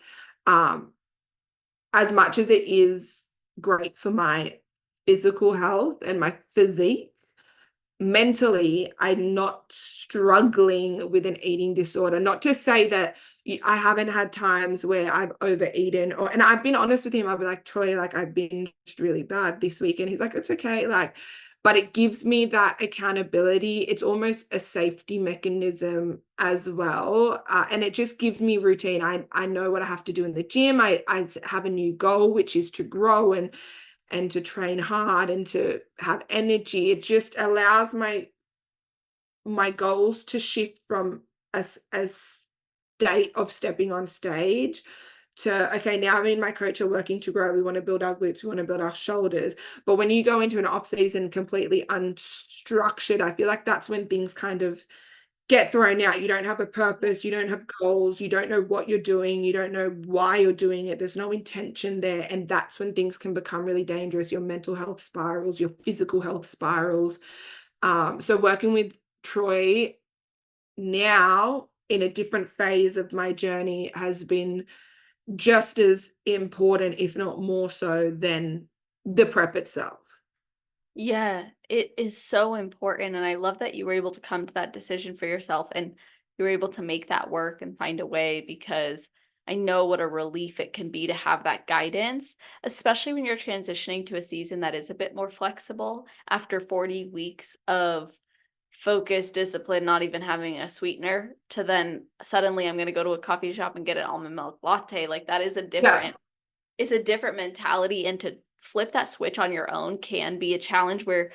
As much as it is great for my physical health and my physique, mentally, I'm not struggling with an eating disorder. Not to say that I haven't had times where I've overeaten, and I've been honest with him. I'll be like, Troy, like, I've been really bad this week. And he's like, it's okay. Like, but it gives me that accountability. It's almost a safety mechanism as well. And it just gives me routine. I know what I have to do in the gym. I have a new goal, which is to grow and to train hard and to have energy. It just allows my goals to shift from a state of stepping on stage to, okay, now me and my coach are working to grow. We want to build our glutes, we want to build our shoulders. But when you go into an off season completely unstructured, I feel like that's when things kind of get thrown out. You don't have a purpose, you don't have goals, you don't know what you're doing, you don't know why you're doing it, there's no intention there. And that's when things can become really dangerous. Your mental health spirals, your physical health spirals. So working with Troy now in a different phase of my journey has been just as important, if not more so, than the prep itself. Yeah, it is so important. And I love that you were able to come to that decision for yourself and you were able to make that work and find a way, because I know what a relief it can be to have that guidance, especially when you're transitioning to a season that is a bit more flexible after 40 weeks of focus, discipline, not even having a sweetener, to then suddenly I'm going to go to a coffee shop and get an almond milk latte. Like that is a Yeah. different it's a different mentality, and to flip that switch on your own can be a challenge where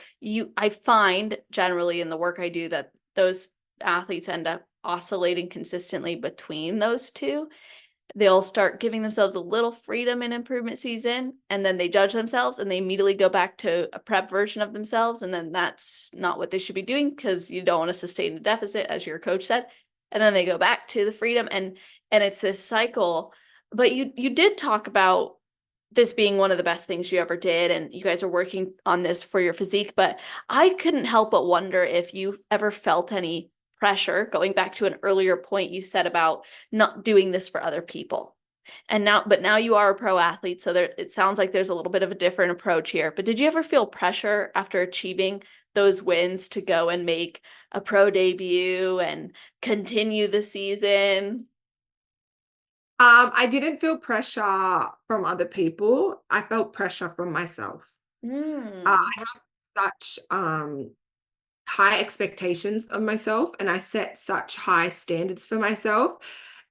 I find generally in the work I do that those athletes end up oscillating consistently between those two. They'll start giving themselves a little freedom in improvement season, and then they judge themselves and they immediately go back to a prep version of themselves, and then that's not what they should be doing because you don't want to sustain a deficit, as your coach said. And then they go back to the freedom, and it's this cycle. But you did talk about this being one of the best things you ever did, and you guys are working on this for your physique, but I couldn't help but wonder if you ever felt any pressure, going back to an earlier point you said about not doing this for other people. And now you are a pro athlete, so it sounds like there's a little bit of a different approach here. But did you ever feel pressure after achieving those wins to go and make a pro debut and continue the season? I didn't feel pressure from other people. I felt pressure from myself. Mm. I have such high expectations of myself, and I set such high standards for myself.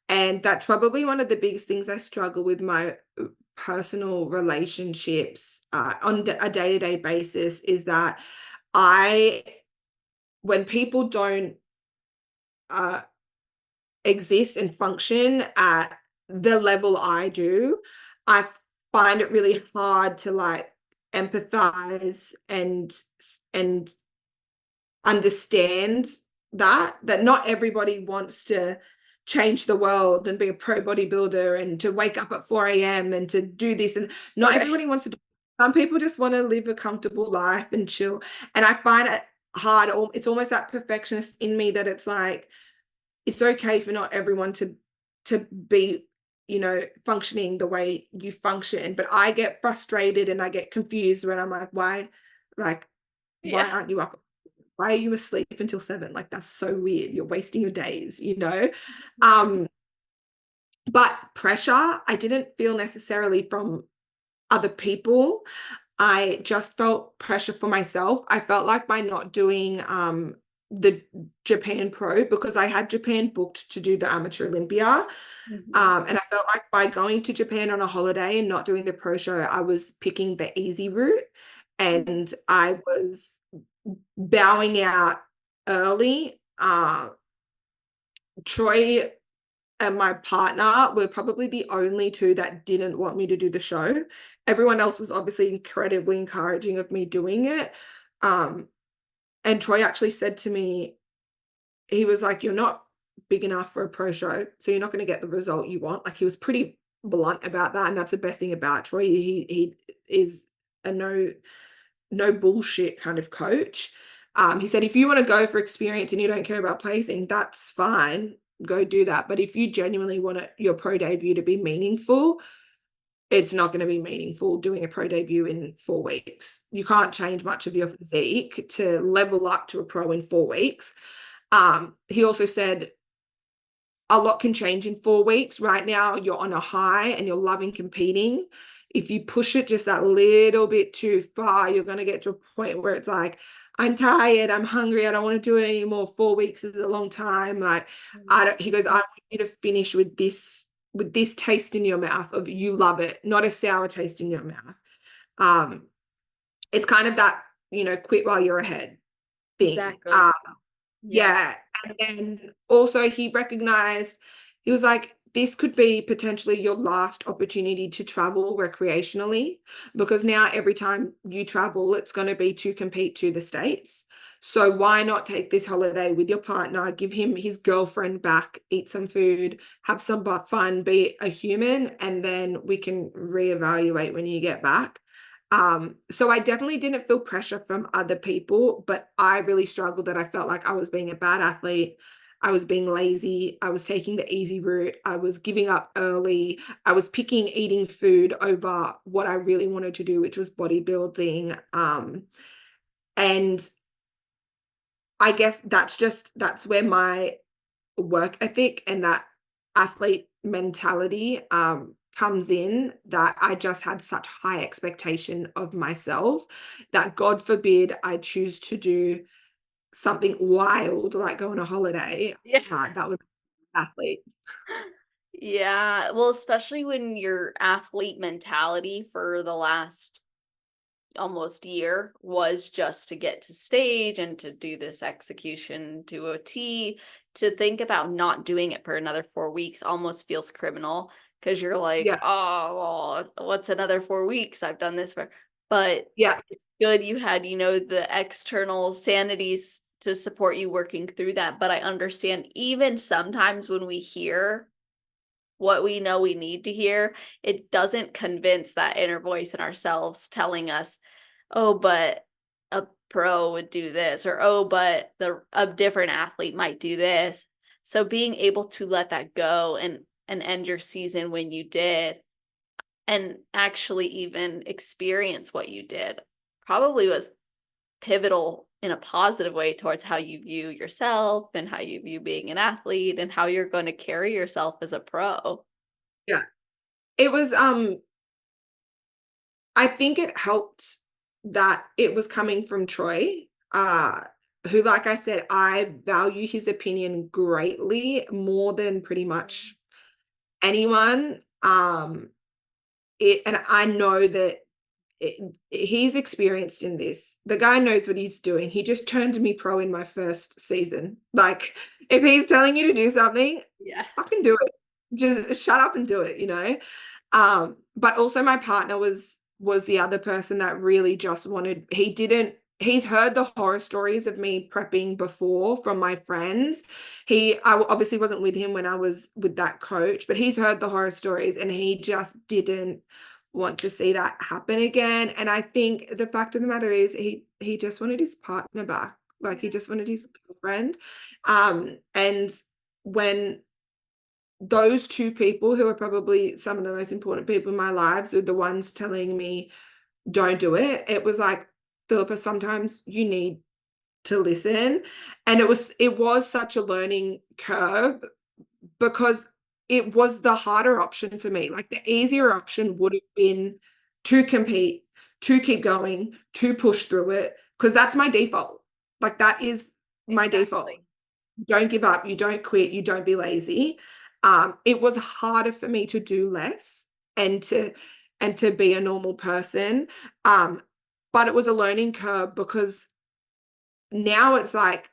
And that's probably one of the biggest things I struggle with my personal relationships on a day-to-day basis is that I, when people don't uh, exist and function at the level I do, I find it really hard to like empathize and understand that not everybody wants to change the world and be a pro bodybuilder and to wake up at 4 a.m. and to do this, and not Right. everybody wants to do. Some people just want to live a comfortable life and chill, and I find it hard. It's almost that perfectionist in me that it's like it's okay for not everyone to be, functioning the way you function, but I get frustrated and I get confused when I'm like why Yeah. aren't you up, why are you asleep until 7? Like, that's so weird. You're wasting your days. Um, but pressure, I didn't feel necessarily from other people. I just felt pressure for myself. I felt like by not doing the Japan Pro, because I had Japan booked to do the Amateur Olympia. Mhm. And I felt like by going to Japan on a holiday and not doing the pro show, I was picking the easy route. And I was bowing out early. Troy and my partner were probably the only two that didn't want me to do the show. Everyone else was obviously incredibly encouraging of me doing it. And Troy actually said to me, he was like, "You're not big enough for a pro show, so you're not going to get the result you want." Like, he was pretty blunt about that, and that's the best thing about Troy. He is a no bullshit kind of coach. He said, if you want to go for experience and you don't care about placing, that's fine. Go do that. But if you genuinely want your pro debut to be meaningful, it's not going to be meaningful doing a pro debut in 4 weeks. You can't change much of your physique to level up to a pro in 4 weeks. He also said a lot can change in 4 weeks. Right now, you're on a high and you're loving competing. If you push it just that little bit too far, you're going to get to a point where it's like, I'm tired, I'm hungry, I don't want to do it anymore. 4 weeks is a long time. Like, he goes, I want you to finish with this taste in your mouth of you love it, not a sour taste in your mouth. It's kind of that, quit while you're ahead thing. Exactly. Yeah. Yeah. And then also he recognized, he was like, this could be potentially your last opportunity to travel recreationally, because now every time you travel, it's going to be to compete to the States. So why not take this holiday with your partner, give him his girlfriend back, eat some food, have some fun, be a human, and then we can reevaluate when you get back. So I definitely didn't feel pressure from other people, but I really struggled that I felt like I was being a bad athlete. I was being lazy. I was taking the easy route. I was giving up early. I was picking eating food over what I really wanted to do, which was bodybuilding. And I guess that's where my work ethic and that athlete mentality comes in, that I just had such high expectation of myself that God forbid I choose to do something wild like go on a holiday. Yeah. That would be an athlete. Yeah. Well, especially when your athlete mentality for the last almost year was just to get to stage and to do this execution to a T. To think about not doing it for another 4 weeks almost feels criminal, because you're like, Yeah. oh, well, what's another 4 weeks? I've done this for, but Yeah. it's good you had, the external sanities to support you working through that. But I understand even sometimes when we hear what we know we need to hear, it doesn't convince that inner voice in ourselves telling us, oh, but a pro would do this, or oh, but a different athlete might do this. So being able to let that go and end your season when you did, and actually even experience what you did, probably was pivotal in a positive way towards how you view yourself and how you view being an athlete and how you're going to carry yourself as a pro. Yeah. It was I think it helped that it was coming from Troy, who, like I said, I value his opinion greatly more than pretty much anyone. And I know that he's experienced in this. The guy knows what he's doing. He just turned me pro in my first season. Like, if he's telling you to do something, Yeah. fucking do it. Just shut up and do it, But also my partner was the other person that really just wanted, he's heard the horror stories of me prepping before from my friends. I obviously wasn't with him when I was with that coach, but he's heard the horror stories and he just didn't want to see that happen again. And I think the fact of the matter is he just wanted his partner back. Like, he just wanted his girlfriend. And when those two people, who are probably some of the most important people in my lives, were the ones telling me don't do it, it was like, Philippa, sometimes you need to listen. And it was such a learning curve, because it was the harder option for me. Like, the easier option would have been to compete, to keep going, to push through it, because that's my default. Like, that is my default. Exactly. Don't give up, you don't quit, you don't be lazy. It was harder for me to do less and to be a normal person. But it was a learning curve, because now it's like,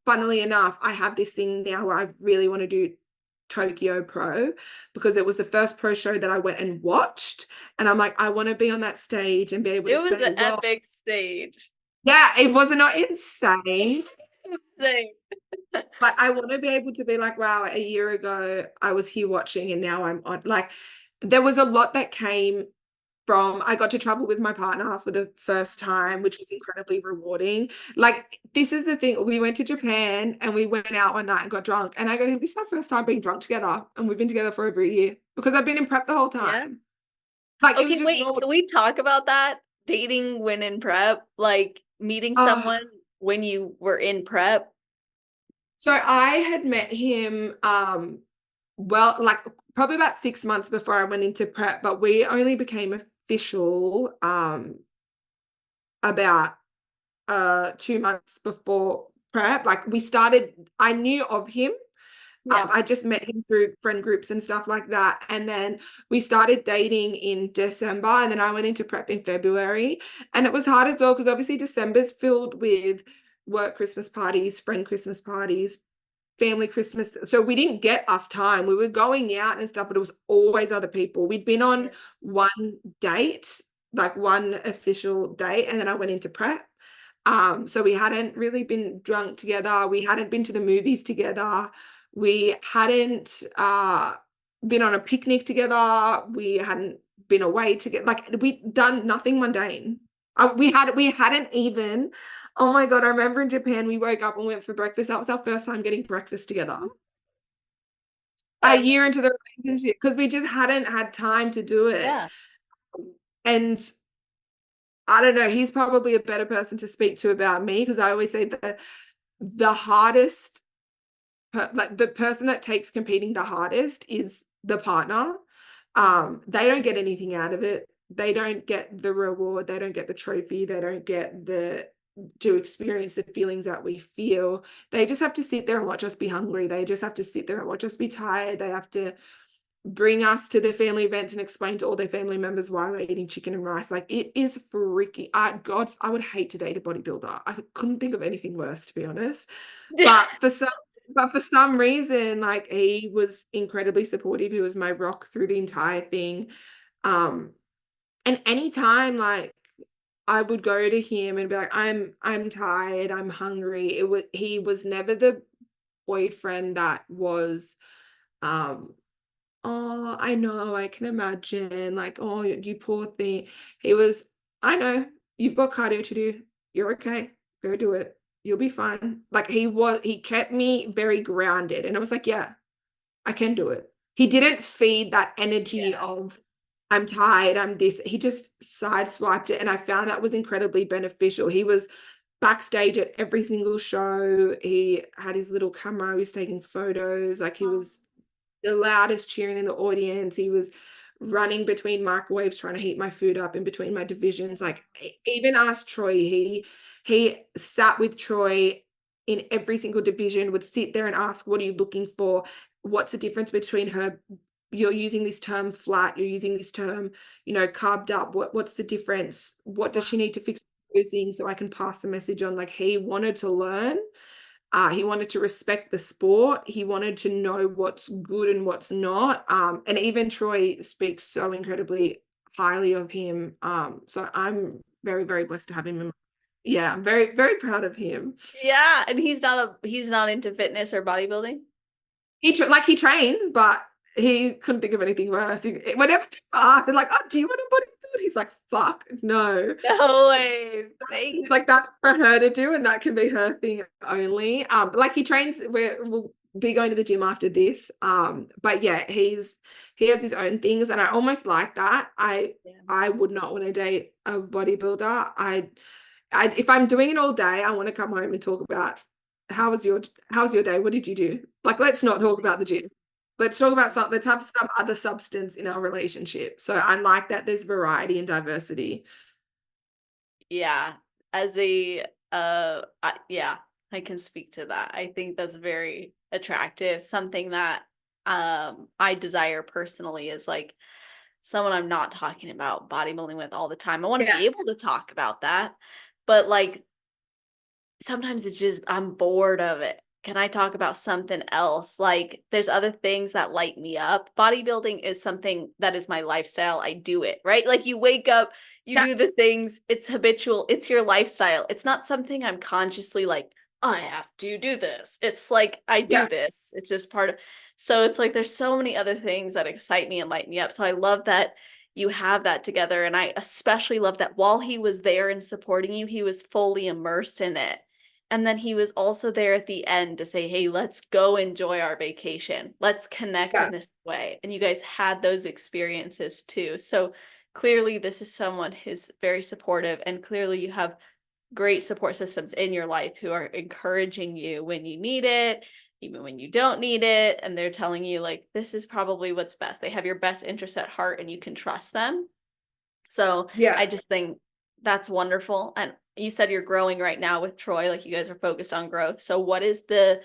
funnily enough, I have this thing now where I really want to do Tokyo Pro, because it was the first pro show that I went and watched. And I'm like, I want to be on that stage and be able It to was say, an well, epic stage. yeah, it was not insane. Thing. But I want to be able to be like, wow, a year ago I was here watching and now I'm on. Like, there was a lot that came from, I got to travel with my partner for the first time, which was incredibly rewarding. Like, this is the thing. We went to Japan and we went out one night and got drunk. And I go, this is our first time being drunk together. And we've been together for over a year, because I've been in prep the whole time. Yeah. Like, it was Okay, just wait, normal. can we talk about that? Dating when in prep, like meeting someone when you were in prep. So I had met him, well, like probably about 6 months before I went into prep, but we only became official about 2 months before prep. Like, I knew of him. Yeah. I just met him through friend groups and stuff like that. And then we started dating in December, and then I went into prep in February. And it was hard as well, because obviously December's filled with work Christmas parties, friend Christmas parties, family Christmas. So we didn't get us time. We were going out and stuff, but it was always other people. We'd been on one date, like one official date, and then I went into prep. So we hadn't really been drunk together. We hadn't been to the movies together. We hadn't been on a picnic together. We hadn't been away together. Like, we'd done nothing mundane. We hadn't even. Oh my God, I remember in Japan, we woke up and went for breakfast. That was our first time getting breakfast together. A year into the relationship, because we just hadn't had time to do it. Yeah. And I don't know, he's probably a better person to speak to about me, because I always say that the hardest, like the person that takes competing the hardest is the partner. They don't get anything out of it. They don't get the reward. They don't get the trophy. They don't get to experience the feelings that we feel. They just have to sit there and watch us be hungry. They just have to sit there and watch us be tired. They have to bring us to the family events and explain to all their family members why we're eating chicken and rice. Like, it is freaky. God, I would hate to date a bodybuilder. I couldn't think of anything worse, to be honest. But for some reason, like, he was incredibly supportive. He was my rock through the entire thing. And anytime, like, I would go to him and be like, I'm tired, I'm hungry. He was never the boyfriend that was, oh, I know, I can imagine, like, oh, you poor thing. He was, I know, you've got cardio to do. You're okay. Go do it. You'll be fine. Like, he kept me very grounded. And I was like, yeah, I can do it. He didn't feed that energy of, I'm tired, I'm this. He just sideswiped it. And I found that was incredibly beneficial. He was backstage at every single show. He had his little camera. He was taking photos. Like, he was the loudest cheering in the audience. He was running between microwaves trying to heat my food up in between my divisions. Like, even asked Troy, he sat with Troy in every single division, would sit there and ask, what are you looking for? What's the difference between her? You're using this term flat, you're using this term, carved up. What's the difference? What does she need to fix posing so I can pass the message on? Like, he wanted to learn. He wanted to respect the sport. He wanted to know what's good and what's not. And even Troy speaks so incredibly highly of him. So I'm very, very blessed to have him. Yeah, I'm very, very proud of him. Yeah, and he's not into fitness or bodybuilding. He trains, but he couldn't think of anything worse. Whenever people ask, they're like, "Oh, do you want to bodybuild?" He's like, "Fuck, no." No way. He's like, that's for her to do, and that can be her thing only. Like, he trains. We'll be going to the gym after this. But yeah, he has his own things, and I almost like that. I would not want to date a bodybuilder. If I'm doing it all day, I want to come home and talk about how was your day? What did you do? Like, let's not talk about the gym. Let's talk about something. Let's have some other substance in our relationship. So I like that there's variety and diversity. Yeah, yeah, I can speak to that. I think that's very attractive. Something that I desire personally is like someone I'm not talking about bodybuilding with all the time. I want to be able to talk about that, but like sometimes it's just I'm bored of it. Can I talk about something else? Like, there's other things that light me up. Bodybuilding is something that is my lifestyle. I do it, right? Like, you wake up, you do the things, it's habitual, it's your lifestyle. It's not something I'm consciously like, I have to do this. It's like, I do this. It's just part of, so it's like, there's so many other things that excite me and light me up. So I love that you have that together. And I especially love that while he was there and supporting you, he was fully immersed in it. And then he was also there at the end to say, hey, let's go enjoy our vacation. Let's connect in this way. And you guys had those experiences too. So clearly this is someone who's very supportive, and clearly you have great support systems in your life who are encouraging you when you need it, even when you don't need it. And they're telling you like, this is probably what's best. They have your best interest at heart and you can trust them. So I just think that's wonderful. And you said you're growing right now with Troy, like you guys are focused on growth. So what is the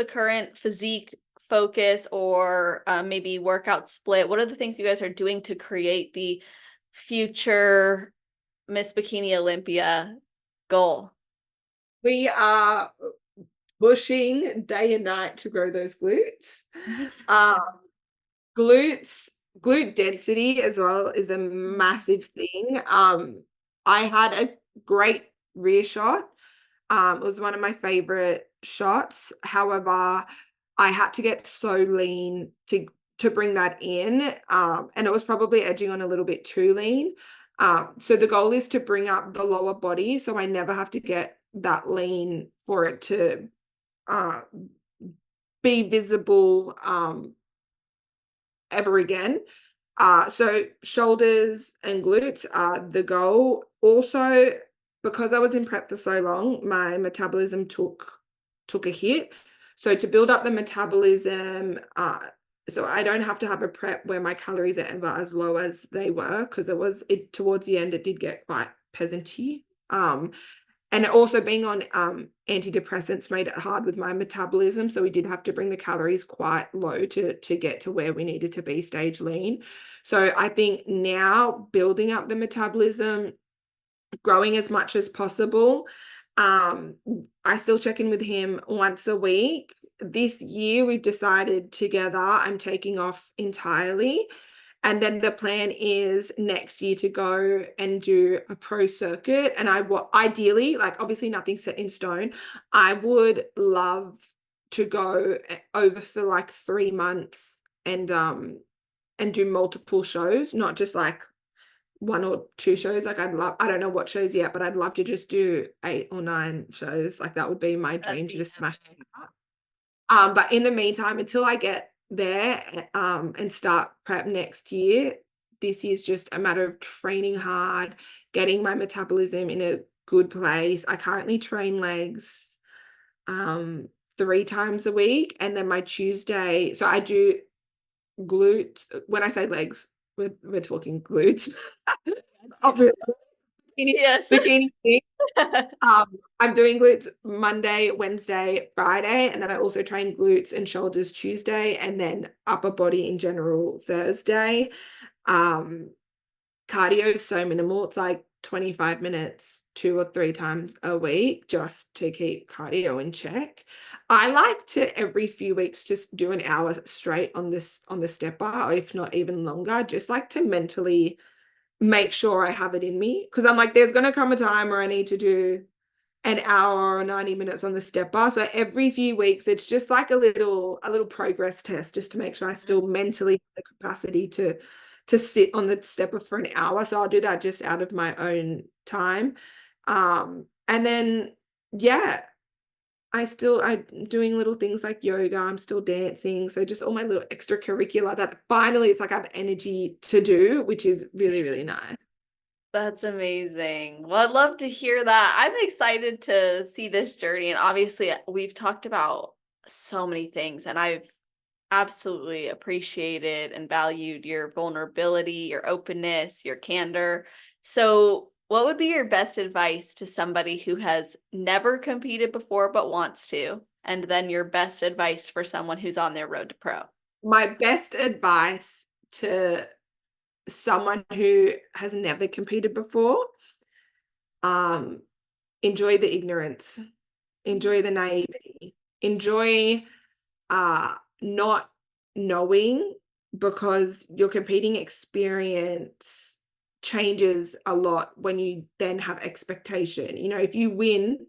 current physique focus, or maybe workout split? What are the things you guys are doing to create the future Miss Bikini Olympia goal? We are pushing day and night to grow those glutes. Glute density as well is a massive thing. I had a great rear shot. It was one of my favorite shots. However, I had to get so lean to bring that in. And it was probably edging on a little bit too lean. So the goal is to bring up the lower body so I never have to get that lean for it to be visible ever again. So shoulders and glutes are the goal. Also, because I was in prep for so long, my metabolism took a hit. So to build up the metabolism, so I don't have to have a prep where my calories are ever as low as they were, because it towards the end it did get quite peasanty. And also being on antidepressants made it hard with my metabolism. So we did have to bring the calories quite low to get to where we needed to be stage lean. So I think now building up the metabolism, growing as much as possible. I still check in with him once a week. This year we've decided together I'm taking off entirely. And then the plan is next year to go and do a pro circuit. And ideally, like obviously nothing's set in stone, I would love to go over for like 3 months and do multiple shows, not just like 1 or 2 shows. Like I don't know what shows yet, but I'd love to just do 8 or 9 shows. Like that would be my dream, to just smash it up. But in the meantime, until I get there and start prep next year, this year's just a matter of training hard, getting my metabolism in a good place. I currently train legs 3 times a week, and then my Tuesday, so I do glutes. When I say legs, we're talking glutes. Yes. Bikini. I'm doing glutes Monday, Wednesday, Friday, and then I also train glutes and shoulders Tuesday, and then upper body in general Thursday. Cardio is so minimal. It's like 25 minutes 2 or 3 times a week, just to keep cardio in check. I like to every few weeks just do an hour straight on the step bar, or if not even longer, just like to mentally make sure I have it in me, because I'm like, there's going to come a time where I need to do an hour or 90 minutes on the step bar. So every few weeks, it's just like a little progress test, just to make sure I still mentally have the capacity to sit on the stepper for an hour. So I'll do that just out of my own time. And then, yeah, I'm doing little things like yoga. I'm still dancing. So just all my little extracurricular that finally it's like I have energy to do, which is really, really nice. That's amazing. Well, I'd love to hear that. I'm excited to see this journey. And obviously, we've talked about so many things, and I've absolutely appreciated and valued your vulnerability, your openness, your candor. So, what would be your best advice to somebody who has never competed before but wants to? And then your best advice for someone who's on their road to pro? My best advice to someone who has never competed before, enjoy the ignorance, enjoy the naivety, enjoy not knowing, because your competing experience changes a lot when you then have expectation. You know, if you win,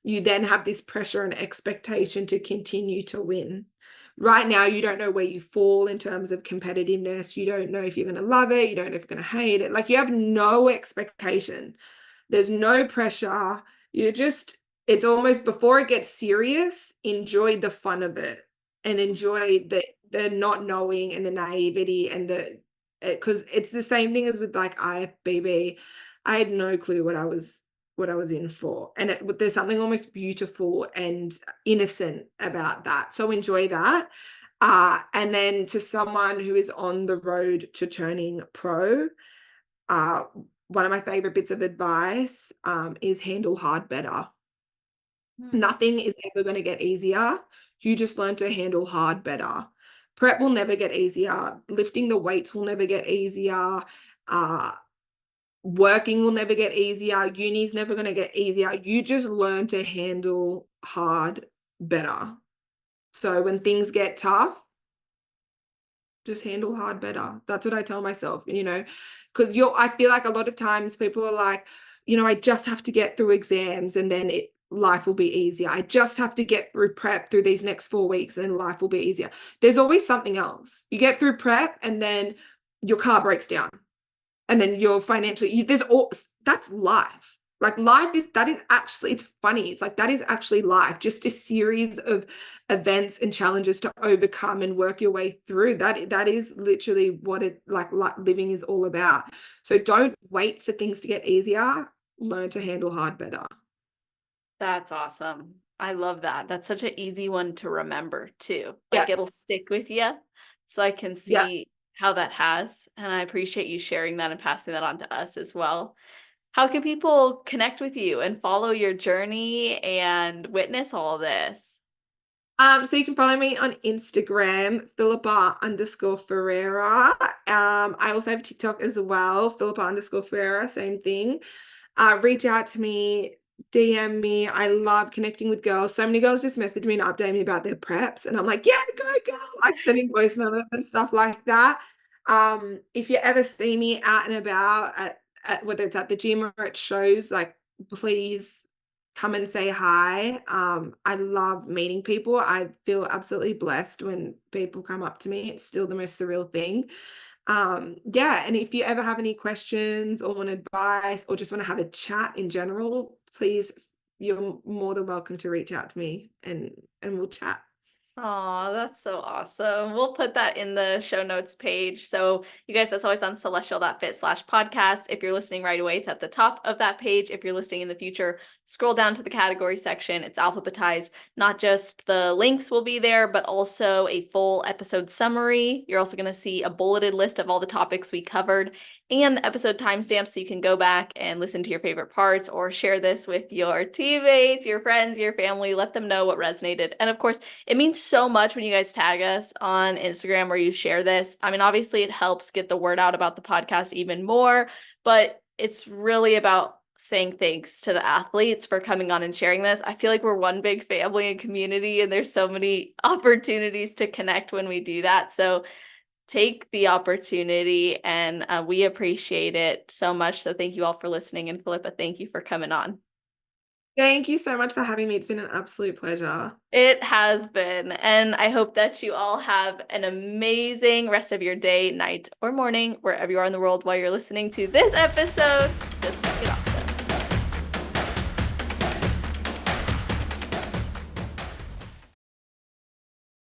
you then have this pressure and expectation to continue to win. Right now, you don't know where you fall in terms of competitiveness. You don't know if you're going to love it. You don't know if you're going to hate it. Like, you have no expectation. There's no pressure. It's almost, before it gets serious, enjoy the fun of it and enjoy the not knowing and the naivety and because it's the same thing as with like IFBB. I had no clue what I was in for, and there's something almost beautiful and innocent about that. So enjoy that. And then to someone who is on the road to turning pro, one of my favorite bits of advice is handle hard better. Nothing is ever going to get easier. You just learn to handle hard better. Prep will never get easier. Lifting the weights will never get easier. Working will never get easier. Uni's never going to get easier. You just learn to handle hard better. So when things get tough, just handle hard better. That's what I tell myself, you know, because I feel like a lot of times people are like, you know, I just have to get through exams and then life will be easier. I just have to get through prep through these next 4 weeks and life will be easier. There's always something else. You get through prep and then your car breaks down. And then you're financially, that's life. Like it's funny. It's like, that is actually life, just a series of events and challenges to overcome and work your way through. That is literally what it like living is all about. So don't wait for things to get easier. Learn to handle hard better. That's awesome. I love that. That's such an easy one to remember too. Like it'll stick with you. So I can see how that has. And I appreciate you sharing that and passing that on to us as well. How can people connect with you and follow your journey and witness all this? So you can follow me on Instagram, Phillippa_Ferreira. I also have TikTok as well, Phillippa_Ferreira, same thing. Reach out to me, DM me. I love connecting with girls. So many girls just message me and update me about their preps, and I'm like, yeah, go, like sending voice memos and stuff like that. If you ever see me out and about at whether it's at the gym or at shows, like please come and say hi. I love meeting people. I feel absolutely blessed when people come up to me. It's still the most surreal thing. And if you ever have any questions or want advice or just want to have a chat in general, please, you're more than welcome to reach out to me and we'll chat. Oh, that's so awesome. We'll put that in the show notes page. So you guys, that's always on celestial.fit/podcast. If you're listening right away, it's at the top of that page. If you're listening in the future, scroll down to the category section. It's alphabetized. Not just the links will be there, but also a full episode summary. You're also going to see a bulleted list of all the topics we covered and the episode timestamps, so you can go back and listen to your favorite parts or share this with your teammates, your friends, your family. Let them know what resonated. And of course, it means so much when you guys tag us on Instagram or you share this. I mean, obviously it helps get the word out about the podcast even more, but it's really about saying thanks to the athletes for coming on and sharing this. I feel like we're one big family and community, and there's so many opportunities to connect when we do that. So take the opportunity, and we appreciate it so much. So thank you all for listening. And Phillippa, thank you for coming on. Thank you so much for having me. It's been an absolute pleasure. It has been. And I hope that you all have an amazing rest of your day, night, or morning, wherever you are in the world while you're listening to this episode. Just fucking awesome.